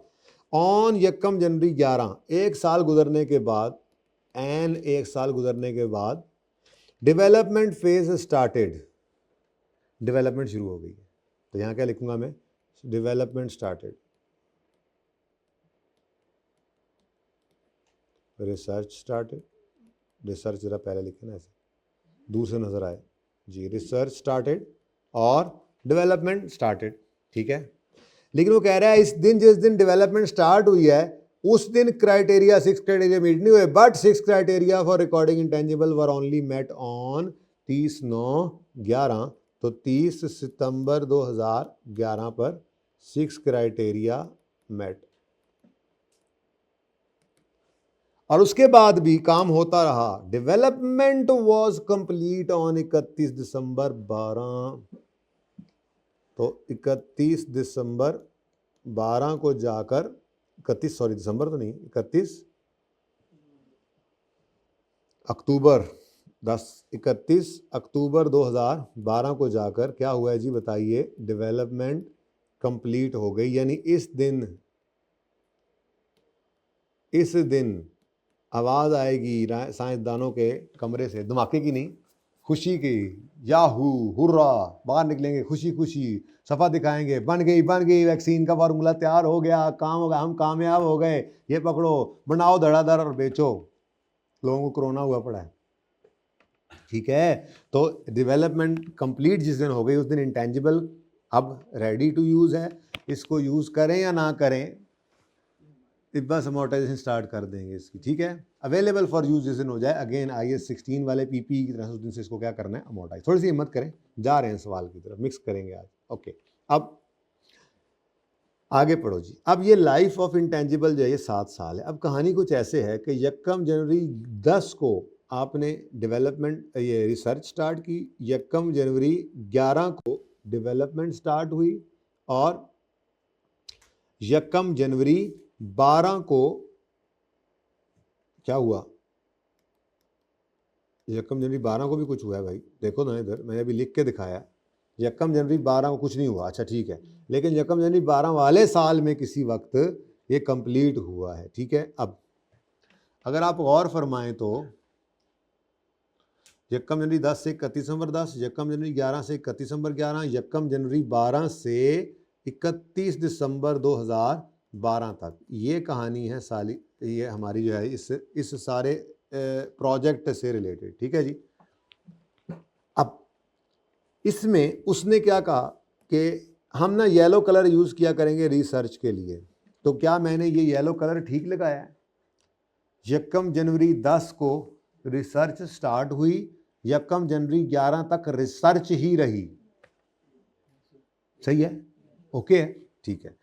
ऑन यकम जनवरी 11, एक साल गुजरने के बाद, एक साल गुजरने के बाद डेवलपमेंट फेज स्टार्टेड, डेवलपमेंट शुरू हो गई। तो यहाँ क्या लिखूंगा मैं, development started, research started, research जरा पहले लिखे ना, ऐसे दूसरे नजर आए जी, रिसर्च स्टार्टेड और डेवलपमेंट स्टार्टेड, ठीक है। लेकिन वो कह रहा है इस दिन, जिस दिन डेवलपमेंट स्टार्ट हुई है उस दिन क्राइटेरिया 6 क्राइटेरिया मीट नहीं हुए, but 6 criteria for recording intangible were only met on 30/9/11। तो 30 सितंबर 2011 पर 6 क्राइटेरिया मेट, और उसके बाद भी काम होता रहा। डेवलपमेंट वाज कंप्लीट ऑन 31 दिसंबर 12। तो 31 दिसंबर 12 को जाकर 31 दिसंबर तो नहीं, 31 अक्टूबर 31 अक्टूबर 2012 को जाकर क्या हुआ है जी, बताइए, डेवलपमेंट कंप्लीट हो गई। यानी इस दिन आवाज़ आएगी साइंसदानों के कमरे से, धमाके की नहीं, खुशी की, याहू हुर्रा, बाहर निकलेंगे खुशी खुशी, सफ़ा दिखाएंगे, बन गई वैक्सीन का फार्मूला तैयार हो गया, काम हो गया, हम कामयाब हो गए, ये पकड़ो, बनाओ धड़ाधड़ और बेचो। लोगों को कोरोना हुआ पड़ा है, ठीक है। तो डेवलपमेंट कंप्लीट जिस दिन हो गई उस दिन इंटेंजिबल अब रेडी टू यूज़ है, इसको यूज़ करें या ना करें, बस अमोर्टाइजेशन स्टार्ट कर देंगे इसकी, ठीक है। अवेलेबल फॉर यूज जिस दिन हो जाए, अगेन IAS 16 वाले PPE की तरह से उस दिन से इसको क्या करना है, अमोर्टाइज। थोड़ी सी हिम्मत करें, जा रहे हैं सवाल की तरफ, मिक्स करेंगे आज। ओके, अब आगे पढ़ो जी। अब ये लाइफ ऑफ इंटेंजिबल जो है ये 7 साल है। अब कहानी कुछ ऐसे है कि 1 जनवरी 10 को आपने डेवलपमेंट ये रिसर्च स्टार्ट की, 1 जनवरी 11 को डेवलपमेंट स्टार्ट हुई, और 1 जनवरी 12 को क्या हुआ, 1 जनवरी 12 को भी कुछ हुआ है भाई, देखो ना इधर मैंने अभी लिख के दिखाया। 1 जनवरी 12 को कुछ नहीं हुआ, अच्छा ठीक है, लेकिन 1 जनवरी 12 वाले साल में किसी वक्त ये कंप्लीट हुआ है, ठीक है। अब अगर आप गौर फरमाएं तो 1 जनवरी 10 से 31 दिसंबर 10, 1 जनवरी 11 से 31 दिसंबर 11, 1 जनवरी 12 से 31 दिसंबर 2012 तक ये कहानी है साली, ये हमारी जो है इस सारे प्रोजेक्ट से रिलेटेड, ठीक है जी। अब इसमें उसने क्या कहा कि हम ना येलो कलर यूज़ किया करेंगे रिसर्च के लिए, तो क्या मैंने ये येलो कलर ठीक लगाया है? 1 जनवरी 10 को रिसर्च स्टार्ट हुई, 1 जनवरी 11 तक रिसर्च ही रही, सही है, ओके है, ठीक है।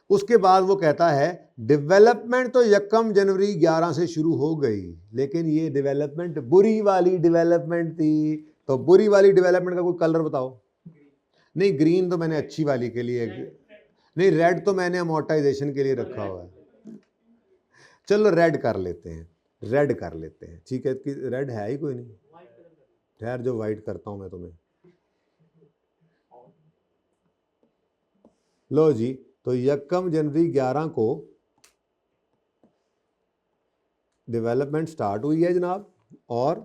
उसके बाद वो कहता है डेवलपमेंट तो 1 जनवरी 11 से शुरू हो गई, लेकिन ये डेवलपमेंट बुरी वाली डेवलपमेंट थी, तो बुरी वाली डेवलपमेंट का कोई कलर बताओ। नहीं, ग्रीन तो मैंने अच्छी वाली के लिए, नहीं रेड तो मैंने अमोर्टाइजेशन के लिए रखा हुआ है, चलो रेड कर लेते हैं, रेड कर लेते हैं, ठीक है। कि रेड है ही कोई नहीं, ठहर जो वाइट करता हूं मैं तुम्हें, लो जी। तो 1 जनवरी 11 को डेवलपमेंट स्टार्ट हुई है जनाब, और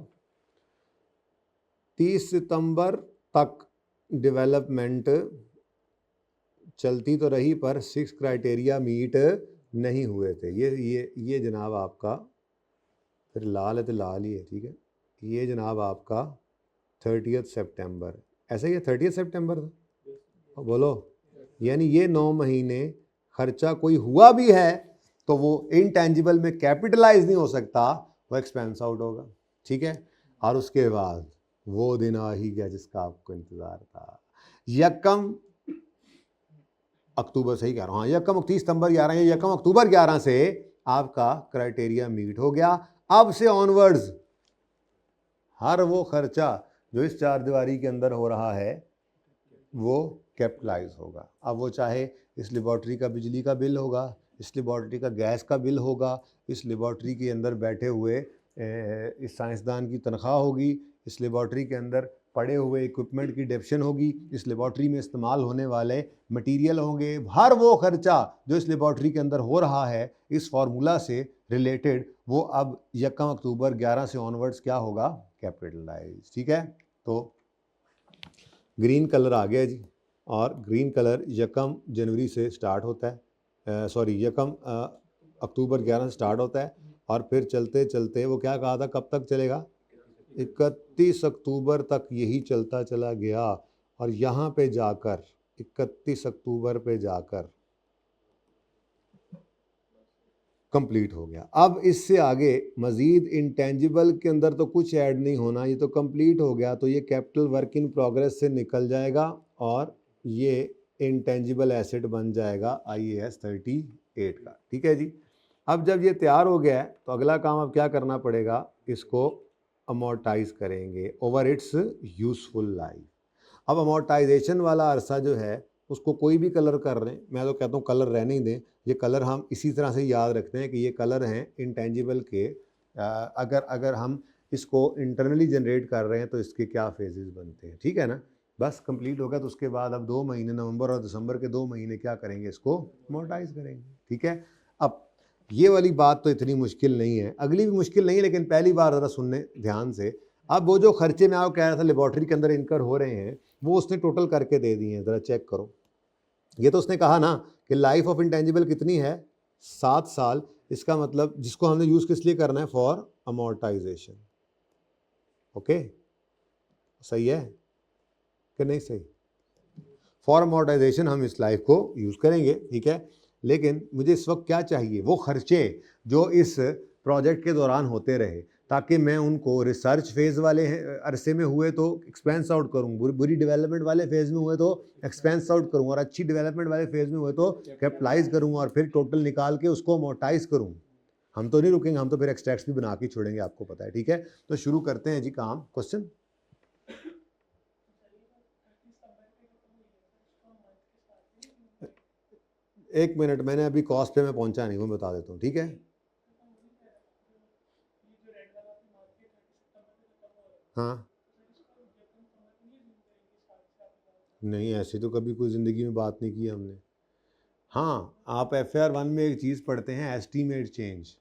30 सितंबर तक डेवलपमेंट चलती तो रही, पर 6 क्राइटेरिया मीट नहीं हुए थे। ये जनाब आपका, फिर लाल है तो लाल ही है, ठीक है। ये जनाब आपका 30 सितंबर, ऐसा ही है, 30 सितंबर था, बोलो। यानी ये 9 महीने खर्चा कोई हुआ भी है तो वो इनटेंजिबल में कैपिटलाइज नहीं हो सकता, वो एक्सपेंस आउट होगा, ठीक है। और उसके बाद वो दिन आ ही गया जिसका आपको इंतजार था, 1 अक्टूबर, सही कह रहा हूँ, हाँ 31 सितंबर 11 या 1 अक्टूबर 11 से आपका क्राइटेरिया मीट हो गया। अब से ऑनवर्ड्स हर वो खर्चा जो इस 4 दीवारी के अंदर हो रहा है वो कैपिटलाइज होगा। अब वो चाहे इस लेबॉर्ट्री का बिजली का बिल होगा, इस लेबॉर्ट्री का गैस का बिल होगा, इस लेबॉर्ट्री के अंदर बैठे हुए इस साइंसदान की तनख्वाह होगी, इस लेबॉर्ट्री के अंदर पड़े हुए इक्विपमेंट की डेप्शन होगी, इस लेबॉर्ट्री में इस्तेमाल होने वाले मटेरियल होंगे, हर वो खर्चा जो इस लेबॉर्ट्री के अंदर हो रहा है इस फार्मूला से रिलेटेड, वो अब 1 अक्टूबर 11 से ऑनवर्ड्स क्या होगा, कैपिटलाइज, ठीक है। तो ग्रीन कलर आ गया जी, और ग्रीन कलर 1 जनवरी से स्टार्ट होता है, सॉरी 1 अक्टूबर 11 से स्टार्ट होता है, और फिर चलते चलते वो क्या कहा था कब तक चलेगा, 31 अक्टूबर तक यही चलता चला गया, और यहाँ पे जाकर 31 अक्टूबर पे जाकर कंप्लीट हो गया। अब इससे आगे मज़ीद इंटेंजिबल के अंदर तो कुछ ऐड नहीं होना, ये तो कंप्लीट हो गया, तो ये कैपिटल वर्क इन प्रोग्रेस से निकल जाएगा और ये इंटेंजिबल एसेट बन जाएगा IAS 38 का, ठीक है जी। अब जब ये तैयार हो गया है तो अगला काम अब क्या करना पड़ेगा, इसको अमोर्टाइज करेंगे ओवर इट्स यूज़फुल लाइफ। अब अमोर्टाइजेशन वाला अरसा जो है उसको कोई भी कलर कर रहे हैं, मैं तो कहता हूँ कलर रहने ही दें, ये कलर हम इसी तरह से याद रखते हैं कि ये कलर हैं इंटेंजिबल के, अगर हम इसको इंटरनली जनरेट कर रहे हैं तो इसके क्या फेजेस बनते हैं, ठीक है ना। बस कंप्लीट होगा तो उसके बाद अब 2 महीने नवंबर और दिसंबर के 2 महीने क्या करेंगे, इसको अमोर्टाइज करेंगे, ठीक है। अब ये वाली बात तो इतनी मुश्किल नहीं है, अगली भी मुश्किल नहीं है, लेकिन पहली बार ज़रा सुनने ध्यान से। अब वो जो खर्चे मैं आपको कह रहा था लेबॉर्ट्री के अंदर इनकर हो रहे हैं वो उसने टोटल करके दे दिए हैं, ज़रा चेक करो। ये तो उसने कहा ना कि लाइफ ऑफ इंटेंजिबल कितनी है, 7 साल, इसका मतलब जिसको हमने यूज़ किस लिए करना है, फॉर अमोर्टाइजेशन, ओके, सही है कि नहीं सही। फॉर अमोर्टाइजेशन हम इस लाइफ को यूज़ करेंगे, ठीक है। लेकिन मुझे इस वक्त क्या चाहिए, वो खर्चे जो इस प्रोजेक्ट के दौरान होते रहे, ताकि मैं उनको रिसर्च फेज़ वाले अरसे में हुए तो एक्सपेंस आउट करूँ, बुरी डेवलपमेंट वाले फेज़ में हुए तो एक्सपेंस आउट करूँ, और अच्छी डेवलपमेंट वाले फेज़ में हुए तो कैपिटलाइज करूँ, और फिर टोटल निकाल के उसको अमोर्टाइज करूँ। हम तो नहीं रुकेंगे, हम तो फिर एक्सट्रैक्ट्स भी बना के छोड़ेंगे, आपको पता है, ठीक है। तो शुरू करते हैं जी काम। क्वेश्चन, एक मिनट, मैंने अभी कॉस्ट पे मैं पहुंचा नहीं हूँ, बता देता हूँ, ठीक है। हाँ, नहीं ऐसी तो कभी कोई ज़िंदगी में बात नहीं की हमने। हाँ, आप FR1 में एक चीज़ पढ़ते हैं, एस्टीमेट चेंज।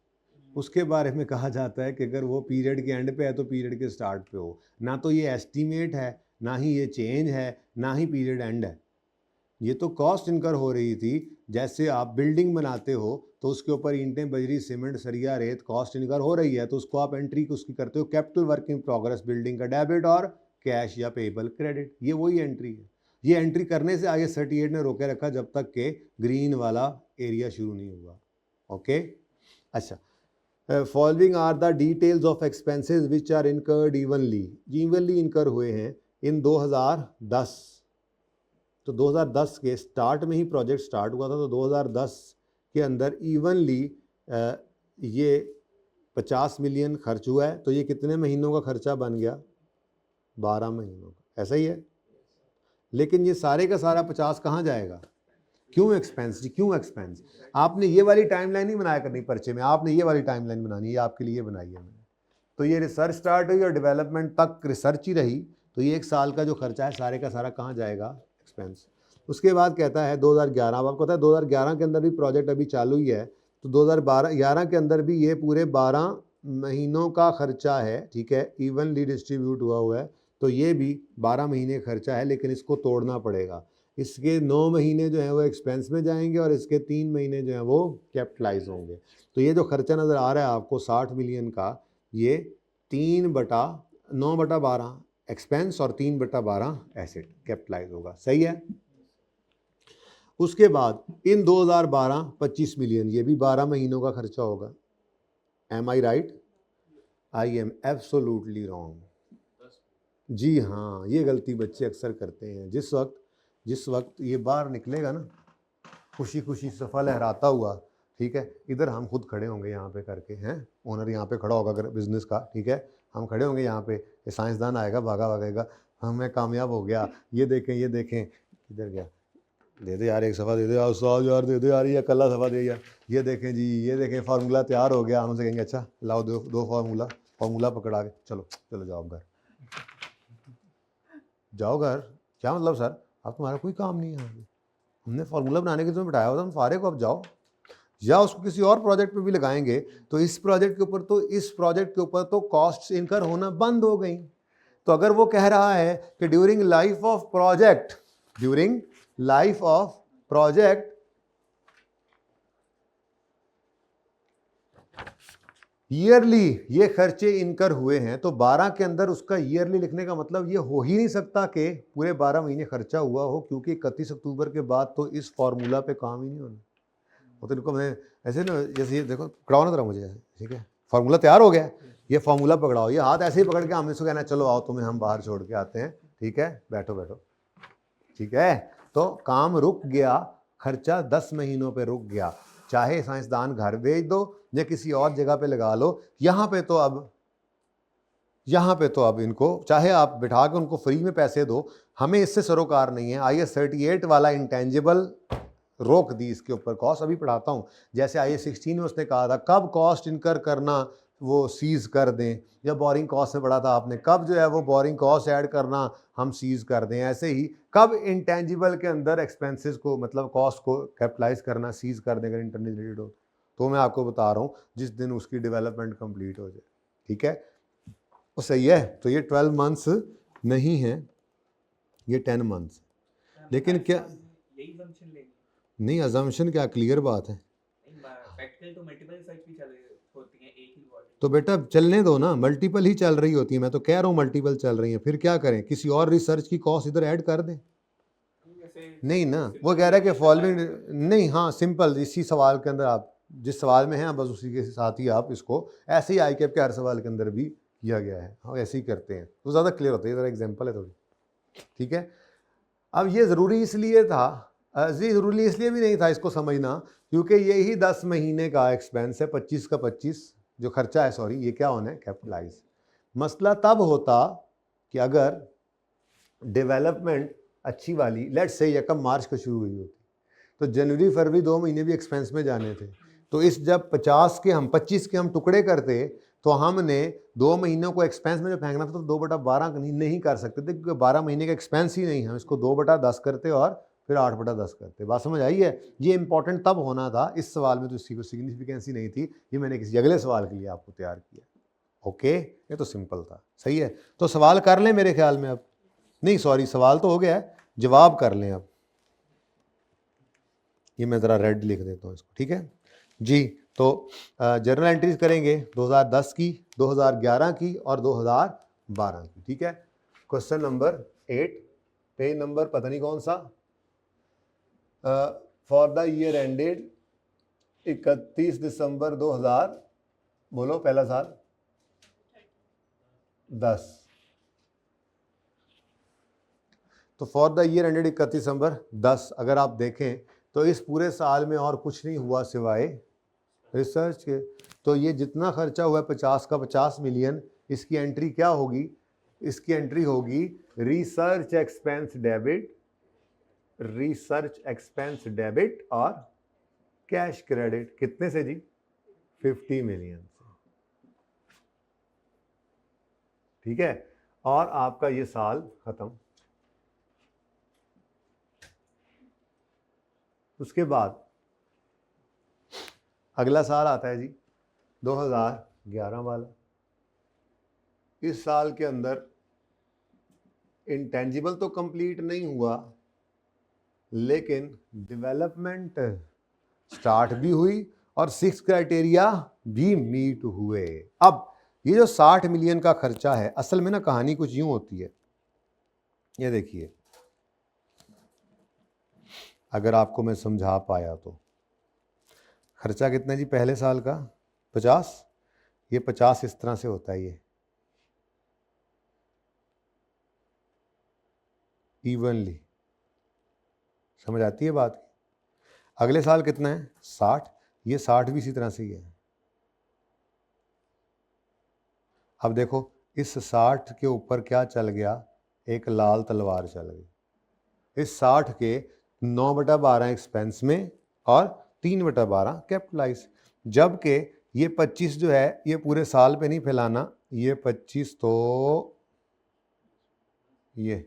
उसके बारे में कहा जाता है कि अगर वो पीरियड के एंड पे है तो पीरियड के स्टार्ट पे हो। ना तो ये एस्टीमेट है, ना ही ये चेंज है, ना ही पीरियड एंड है। ये तो कॉस्ट इनकर हो रही थी। जैसे आप बिल्डिंग बनाते हो तो उसके ऊपर ईंटें, बजरी, सीमेंट, सरिया, रेत, कॉस्ट इनकर हो रही है, तो उसको आप एंट्री उसकी करते हो capital work in progress, building का डेबिट और कैश या पेबल क्रेडिट, ये वही एंट्री है। ये एंट्री करने से IAS 38 ने रोके रखा जब तक के ग्रीन वाला एरिया शुरू नहीं हुआ। ओके, अच्छा, following are the details of expenses which are incurred evenly incur हुए हैं इन 2010। तो 2010 के स्टार्ट में ही प्रोजेक्ट स्टार्ट हुआ था, तो 2010 के अंदर इवनली ये 50 मिलियन खर्च हुआ है। तो ये कितने महीनों का खर्चा बन गया, 12 महीनों का, ऐसा ही है। लेकिन ये सारे का सारा 50 कहाँ जाएगा, क्यों एक्सपेंस जी, क्यों एक्सपेंस। आपने ये वाली टाइमलाइन नहीं बनाया करनी पर्चे में, आपने ये वाली टाइमलाइन बनानी है, आपके लिए बनाई है मैंने। तो ये रिसर्च स्टार्ट हुई और डेवलपमेंट तक रिसर्च ही रही, तो ये 1 साल का जो खर्चा है सारे का सारा कहाँ जाएगा, एक्सपेंस। उसके बाद कहता है 2011, अब आपको पता है 2011 के अंदर भी प्रोजेक्ट अभी चालू ही है, तो 2011 के अंदर भी ये पूरे 12 महीनों का खर्चा है, ठीक है, इवनली डिस्ट्रीब्यूट हुआ है। तो ये भी 12 महीने खर्चा है, लेकिन इसको तोड़ना पड़ेगा। इसके 9 महीने जो हैं वो एक्सपेंस में जाएंगे और इसके 3 महीने जो हैं वो कैपिटलाइज होंगे। तो ये जो खर्चा नज़र आ रहा है आपको 60 मिलियन का, ये 3/9/12 एक्सपेंस और 3/12 एसेट कैपिटलाइज होगा, सही है। उसके बाद इन 2012 25 मिलियन, ये भी 12 महीनों का खर्चा होगा। Am I right? I am absolutely wrong. जी हाँ, ये गलती बच्चे अक्सर करते हैं। जिस वक्त ये बाहर निकलेगा ना खुशी खुशी सफ़ा लहराता हुआ, ठीक है, इधर हम खुद खड़े होंगे यहाँ पे करके, हैं, ओनर यहाँ पे खड़ा होगा अगर बिजनेस का, ठीक है, हम खड़े होंगे यहाँ पे, ये साइंसदान आएगा भागा भागेगा, मैं कामयाब हो गया, ये देखें किधर गया, दे दे यार एक सफ़ा दे दे यार, 100 यार दे दे यार, ये कल्ला सफ़ा दे यार, ये देखें जी, ये देखें फार्मूला तैयार हो गया। हम उनसे कहेंगे अच्छा लाओ दो फार्मूला पकड़ा के चलो जाओ घर, जाओ घर। क्या मतलब सर, अब तुम्हारा कोई काम नहीं है, हमने फार्मूला बनाने के लिए तुम्हें बिठाया हुआ था, तुम फारे को अब जाओ, या उसको किसी और प्रोजेक्ट पे भी लगाएंगे। तो इस प्रोजेक्ट के ऊपर तो कॉस्ट इनकर होना बंद हो गई। तो अगर वो कह रहा है कि during life of project yearly ये खर्चे इनकर हुए हैं, तो 12 के अंदर उसका ईयरली लिखने का मतलब ये हो ही नहीं सकता कि पूरे 12 महीने खर्चा हुआ हो, क्योंकि 31 अक्टूबर के बाद तो इस फॉर्मूला पे काम ही नहीं होना। वो तो इनको मैं ऐसे ना, जैसे ये देखो पकड़ाओ ना तरह मुझे, ठीक है, फार्मूला तैयार हो गया, ये फार्मूला पकड़ाओ, ये हाथ ऐसे ही पकड़ के हमने इसको कहना चलो आओ तुम्हें हम बाहर छोड़ के आते हैं, ठीक है, बैठो, ठीक है। तो काम रुक गया, खर्चा 10 महीनों पे रुक गया। चाहे साइंसदान घर भेज दो या किसी और जगह पे लगा लो, यहाँ पे तो अब इनको चाहे आप बिठा के उनको फ्री में पैसे दो, हमें इससे सरोकार नहीं है। IAS 38 वाला इंटेंजिबल रोक दी इसके ऊपर कॉस्ट। अभी पढ़ाता हूँ, जैसे IAS 16 में उसने कहा था कब कॉस्ट इनकर करना वो सीज कर दें, या बोरिंग कॉस्ट में पढ़ा था आपने, कब जो है वो बोरिंग कॉस्ट ऐड करना हम सीज कर दें। ऐसे ही कब इंटेंजिबल के अंदर एक्सपेंसेस को, मतलब कॉस्ट को कैपिटलाइज करना, सीज कर दें अगर इंटरनेट रिलेटेड हो। तो मैं आपको बता रहा हूँ जिस दिन उसकी डेवलपमेंट कंप्लीट हो जाए, ठीक है, वो सही है। तो ये 12 मंथ्स नहीं है, ये 10 मंथ्स। लेकिन क्या नहीं, अजम्पशन क्या, क्लियर बात है। तो बेटा चलने दो ना, मल्टीपल ही चल रही होती है, मैं तो कह रहा हूँ मल्टीपल चल रही है, फिर क्या करें, किसी और रिसर्च की कॉस्ट इधर ऐड कर दें। नहीं ना, वो कह रहा है कि फॉलोइंग नहीं, हाँ सिंपल इसी सवाल के अंदर आप जिस सवाल में हैं बस उसी के साथ ही आप इसको ऐसे ही आई कैप के हर सवाल के अंदर भी किया गया है, हम ऐसे ही करते हैं तो ज़्यादा क्लियर होता है। ज़रा एग्जाम्पल है थोड़ी, ठीक है। अब ये ज़रूरी इसलिए था, ज़रूरी इसलिए भी नहीं था इसको समझना, क्योंकि यही 10 महीने का एक्सपेंस है, 25 का 25 जो खर्चा है, सॉरी ये क्या होना है, कैपिटलाइज। मसला तब होता कि अगर डेवलपमेंट अच्छी वाली लेट्स से यकम मार्च को शुरू हुई होती तो जनवरी फरवरी 2 महीने भी एक्सपेंस में जाने थे, तो इस जब 25 के हम टुकड़े करते तो हमने 2 महीनों को एक्सपेंस में जो फेंकना था तो 2/12 नहीं कर सकते थे, क्योंकि 12 महीने का एक्सपेंस ही नहीं, हम इसको 2/10 करते और फिर 8/10 करते। बात समझ आई है? ये इंपॉर्टेंट तब होना था, इस सवाल में तो इसकी कोई सिग्निफिकेंसी नहीं थी, ये मैंने किसी अगले सवाल के लिए आपको तैयार किया। ओके, ये तो सिंपल था, सही है। तो सवाल कर लें मेरे ख्याल में, अब नहीं सॉरी सवाल तो हो गया है, जवाब कर लें अब। ये मैं ज़रा रेड लिख देता हूँ इसको, ठीक है जी। तो जर्नल एंट्रीज करेंगे 2010 की, 2011 की और 2012 की, ठीक है। क्वेश्चन नंबर 8, पेज नंबर पता नहीं कौन सा, फॉर द ईयर एंडेड 31 दिसंबर 2000, बोलो पहला साल 10। तो फॉर द ईयर एंडेड 31 दिसंबर 10 अगर आप देखें तो इस पूरे साल में और कुछ नहीं हुआ सिवाय रिसर्च के। तो ये जितना खर्चा हुआ है 50 का 50 मिलियन, इसकी एंट्री क्या होगी? इसकी एंट्री होगी research expense debit, research expense debit और कैश क्रेडिट। कितने से जी? 50 मिलियन से, ठीक है। और आपका ये साल खत्म। उसके बाद अगला साल आता है जी 2011 वाला। इस साल के अंदर इंटेंजिबल तो कंप्लीट नहीं हुआ, लेकिन डेवलपमेंट स्टार्ट भी हुई और 6 क्राइटेरिया भी मीट हुए। अब ये जो 60 मिलियन का खर्चा है, असल में ना कहानी कुछ यूं होती है, ये देखिए अगर आपको मैं समझा पाया तो। खर्चा कितना जी पहले साल का? 50। ये 50 इस तरह से होता है, ये इवनली, समझ आती है बात? अगले साल कितना है? 60। ये 60 भी इसी तरह से ही है। अब देखो इस 60 के ऊपर क्या चल गया? एक लाल तलवार चल गई। इस 60 के 9/12 एक्सपेंस में और 3/12 कैपिटलाइज। जबकि ये 25 जो है ये पूरे साल पे नहीं फैलाना, ये 25 तो ये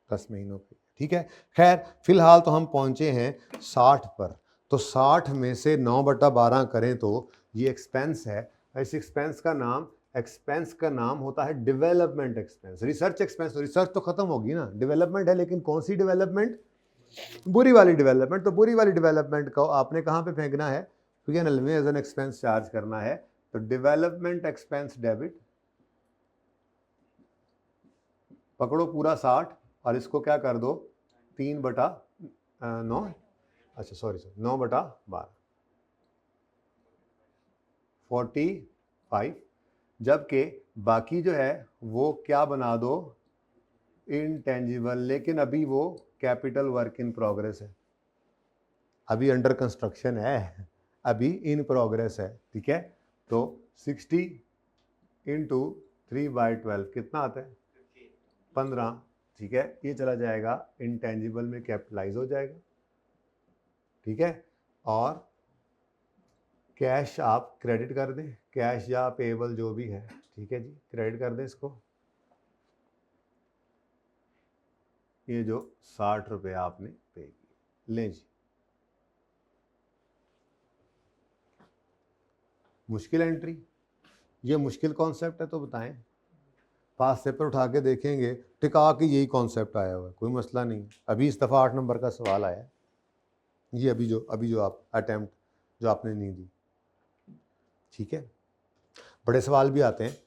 10 महीनों पे, ठीक है। खैर फिलहाल तो हम पहुंचे हैं 60 पर, तो 60 में से 9/12 करें तो ये एक्सपेंस है। इस एक्सपेंस का नाम होता है development expense. Research expense, research तो खत्म होगी ना, डेवलपमेंट है, लेकिन कौन सी डेवलपमेंट? बुरी वाली डेवलपमेंट। तो बुरी वाली डेवलपमेंट को आपने कहाँ पे फेंकना है? P&L में एज एन एक्सपेंस चार्ज करना है। तो डेवलपमेंट एक्सपेंस डेबिट, पकड़ो पूरा 60 और इसको क्या कर दो 3/9, अच्छा सॉरी 9/12, 45। जबकि बाकी जो है वो क्या बना दो? इनटेंजिबल। लेकिन अभी वो कैपिटल वर्क इन प्रोग्रेस है, अभी अंडर कंस्ट्रक्शन है, अभी इन प्रोग्रेस है, ठीक है। तो 60 इंटू 3/12 कितना आता है? 15, ठीक है। ये चला जाएगा इनटेंजिबल में, कैपिटलाइज हो जाएगा, ठीक है। और कैश आप क्रेडिट कर दें, कैश या पेएबल जो भी है, ठीक है जी, क्रेडिट कर दें इसको। ये जो 60 रुपये आपने पे किए, लें जी। मुश्किल एंट्री, ये मुश्किल कॉन्सेप्ट है तो बताएं। पास पेपर उठा के देखेंगे टिका के यही कॉन्सेप्ट आया हुआ है, कोई मसला नहीं। अभी इस दफ़ा 8 नंबर का सवाल आया है, ये अभी जो आप अटैम्प्ट जो आपने नहीं दी, ठीक है। बड़े सवाल भी आते हैं,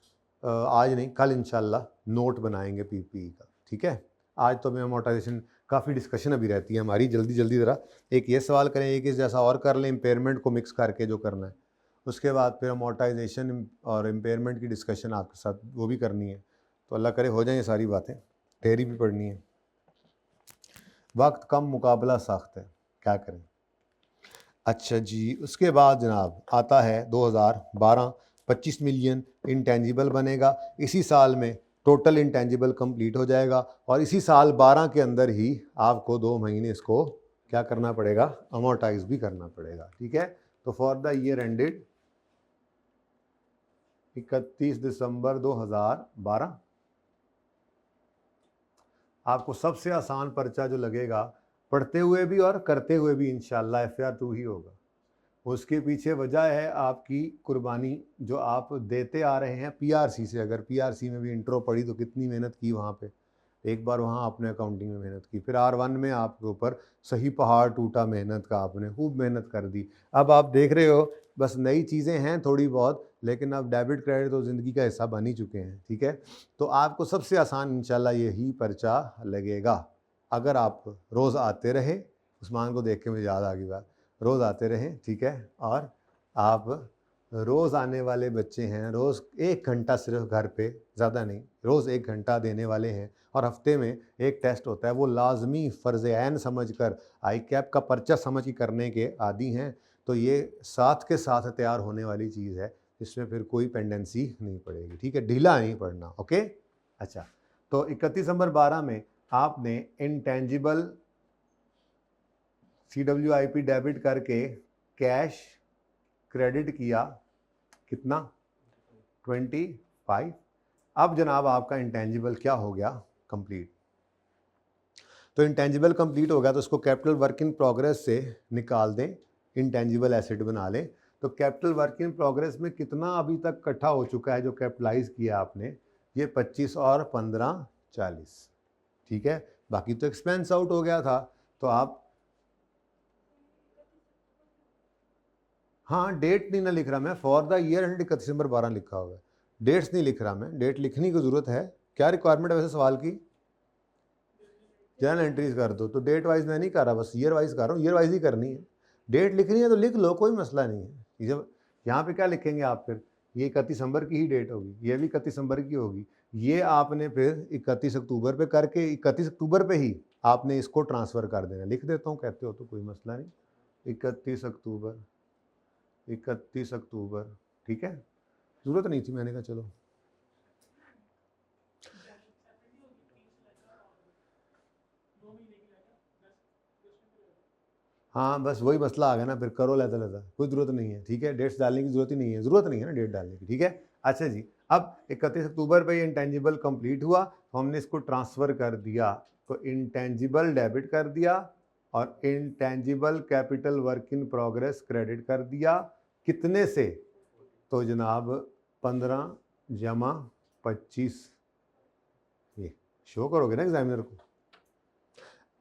आज नहीं कल इंशाल्लाह नोट बनाएंगे पीपीई का, ठीक है। आज तो मैं अमोर्टाइजेशन काफ़ी डिस्कशन अभी रहती है हमारी, जल्दी जल्दी ज़रा एक ये सवाल करें, एक इस जैसा और कर लें, इम्पेयरमेंट को मिक्स करके जो करना है, उसके बाद फिर अमोर्टाइजेशन और इम्पेयरमेंट की डिस्कशन आपके साथ वो भी करनी है। तो अल्लाह करे हो जाए ये सारी बातें, थ्योरी भी पढ़नी है। वक्त कम मुकाबला सख्त है, क्या करें। अच्छा जी, उसके बाद जनाब आता है 2012, 25 मिलियन इंटेंजिबल बनेगा। इसी साल में टोटल इंटेंजिबल कंप्लीट हो जाएगा और इसी साल 12 के अंदर ही आपको 2 महीने इसको क्या करना पड़ेगा, अमोर्टाइज भी करना पड़ेगा। ठीक है, तो फॉर द ईयर एंडेड 31 दिसंबर 2012 आपको सबसे आसान पर्चा जो लगेगा, पढ़ते हुए भी और करते हुए भी इंशाल्लाह FR 2 ही होगा। उसके पीछे वजह है आपकी कुर्बानी जो आप देते आ रहे हैं PRC से। अगर PRC में भी इंट्रो पढ़ी तो कितनी मेहनत की वहाँ पे, एक बार वहाँ आपने अकाउंटिंग में मेहनत की, फिर R1 में आपके ऊपर सही पहाड़ टूटा मेहनत का, आपने खूब मेहनत कर दी। अब आप देख रहे हो बस नई चीज़ें हैं थोड़ी बहुत, लेकिन अब डेबिट क्रेडिट तो ज़िंदगी का हिस्सा बन ही चुके हैं। ठीक है, तो आपको सबसे आसान इंशाल्लाह यही पर्चा लगेगा अगर आप रोज़ आते रहे। उस्मान को देख के मुझे याद आ गई बात, रोज़ आते रहें। ठीक है, और आप रोज़ आने वाले बच्चे हैं, रोज़ 1 घंटा सिर्फ घर पे, ज़्यादा नहीं, रोज़ 1 घंटा देने वाले हैं और हफ्ते में एक टेस्ट होता है, वो लाजमी फ़र्ज़ ऐन समझ कर आई कैप का पर्चा समझ के करने के आदी हैं। तो ये साथ के साथ तैयार होने वाली चीज़ है, इसमें फिर कोई पेंडेंसी नहीं पड़ेगी। ठीक है, ढीला नहीं पड़ना। ओके, अच्छा, तो 31 दिसंबर 12 में आपने इंटेंजिबल CWIP डेबिट करके कैश क्रेडिट किया, कितना, 25। अब जनाब आपका इंटेंजिबल क्या हो गया, कंप्लीट। तो इंटेंजिबल कंप्लीट हो गया तो उसको कैपिटल वर्क इन प्रोग्रेस से निकाल दें, इंटेंजिबल एसेट बना लें। तो कैपिटल वर्क इन प्रोग्रेस में कितना अभी तक इकट्ठा हो चुका है जो कैपिटलाइज किया आपने, ये 25 और 15 40। ठीक है, बाकी तो एक्सपेंस आउट हो गया था। तो आप, हाँ डेट नहीं ना लिख रहा मैं, फॉर द ईयर एंड 31 दिसंबर 12 लिखा हुआ है, डेट्स नहीं लिख रहा मैं, डेट लिखने की ज़रूरत है। क्या रिक्वायरमेंट है वैसे सवाल की, जर्नल एंट्रीज कर दो। तो डेट वाइज मैं नहीं कर रहा, बस ईयर वाइज कर रहा हूँ, ईयर वाइज ही करनी है। डेट लिखनी है तो लिख लो, कोई मसला नहीं है। जब यहाँ पे क्या लिखेंगे आप, फिर ये 31 दिसंबर की ही डेट होगी, ये भी 31 दिसंबर की होगी। ये आपने फिर 31 अक्टूबर पे करके 31 अक्टूबर पे ही आपने इसको ट्रांसफ़र कर देना। लिख देता हूँ, कहते हो तो कोई मसला नहीं, 31 अक्टूबर, 31 अक्टूबर। ठीक है, ज़रूरत नहीं थी, मैंने कहा चलो। हाँ बस वही मसला आ गया ना, फिर करो लेता लेता, कोई ज़रूरत नहीं है। ठीक है, डेट्स डालने की ज़रूरत ही नहीं है, ज़रूरत नहीं है ना डेट डालने की। ठीक है, अच्छा जी, अब 31 अक्टूबर पे ये इंटेंजिबल कंप्लीट हुआ तो हमने इसको ट्रांसफ़र कर दिया, तो इंटेंजिबल डेबिट कर दिया और intangible capital work in progress credit कर दिया। कितने से, तो जनाब 15 जमा 25, ये शो करोगे ना एग्जामिनर को।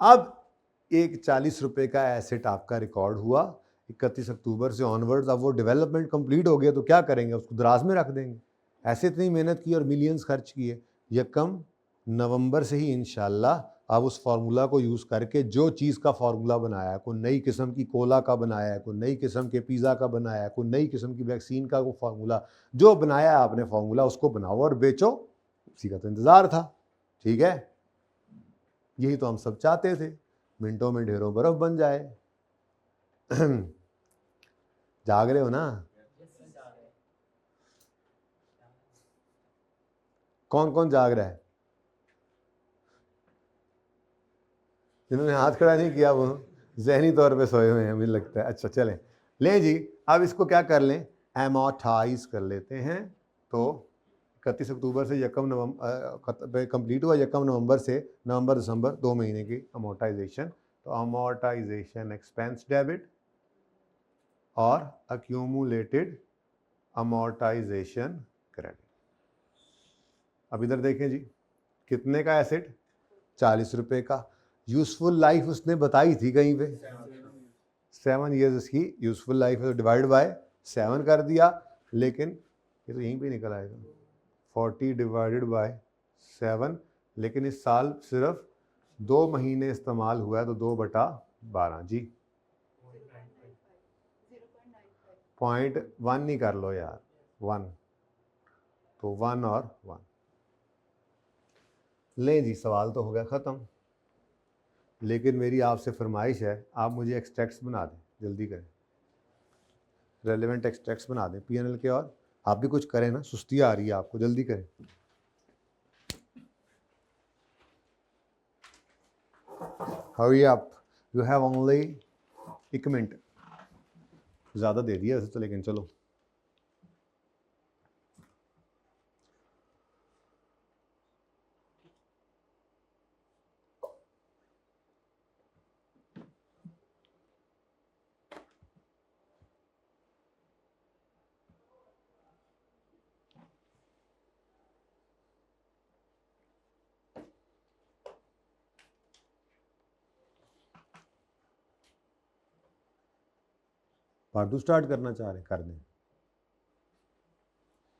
अब एक 40 रुपये का एसेट आपका रिकॉर्ड हुआ 31 अक्टूबर से ऑनवर्ड्स। अब वो डेवलपमेंट कंप्लीट हो गया तो क्या करेंगे, उसको दराज में रख देंगे। ऐसे इतनी मेहनत की और मिलियंस खर्च किए, यकम नवंबर से ही इंशाल्लाह आप उस फार्मूला को यूज़ करके जो चीज़ का फार्मूला बनाया है, कोई नई किस्म की कोला का बनाया है, कोई नई किस्म के पिज़्ज़ा का बनाया है, कोई नई किस्म की वैक्सीन का वो फार्मूला जो बनाया है आपने फार्मूला, उसको बनाओ और बेचो। इसी का तो इंतज़ार था। ठीक है, यही तो हम सब चाहते थे, मिनटों में ढेरों बर्फ बन जाए। जाग रहे हो ना, कौन कौन जाग रहा है, जिन्होंने हाथ खड़ा नहीं किया वो जहनी तौर पे सोए हुए हैं मुझे लगता है। अच्छा चलें, लें जी, अब इसको क्या कर लें, एमोर्टाइज कर लेते हैं। तो 31 अक्टूबर से यकम नवंबर कंप्लीट हुआ, यकम नवंबर से नवंबर दिसंबर 2 महीने की अमोर्टाइजेशन। तो अमोर्टाइजेशन एक्सपेंस डेबिट और अक्यूमुलेटेड अमोर्टाइजेशन क्रेडिट। अब इधर देखें जी, कितने का एसेट, 40 रुपये का। यूज़फुल लाइफ उसने बताई थी कहीं पे, 7 ईयर्स इसकी यूज़फुल लाइफ है, तो डिवाइड बाय 7 कर दिया। लेकिन ये तो यहीं पे निकल आएगा 40 डिवाइडेड बाय 7, लेकिन इस साल सिर्फ 2 महीने इस्तेमाल हुआ है तो 2/12 जी। 0.1 नहीं कर लो यार, 1, तो 1 और 1। लें जी, सवाल तो हो गया ख़त्म। लेकिन मेरी आपसे फरमाइश है, आप मुझे एक्सट्रैक्ट्स बना दें, जल्दी करें, रेलेवेंट एक्सट्रैक्ट्स बना दें पीएनएल के। और आप भी कुछ करें ना, सुस्ती आ रही है आपको, जल्दी करें। Hurry up, you have only 1 minute. ज़्यादा दे दिया वैसे तो, लेकिन चलो। पार्ट 2 स्टार्ट करना चाह रहे हैं, कर दें।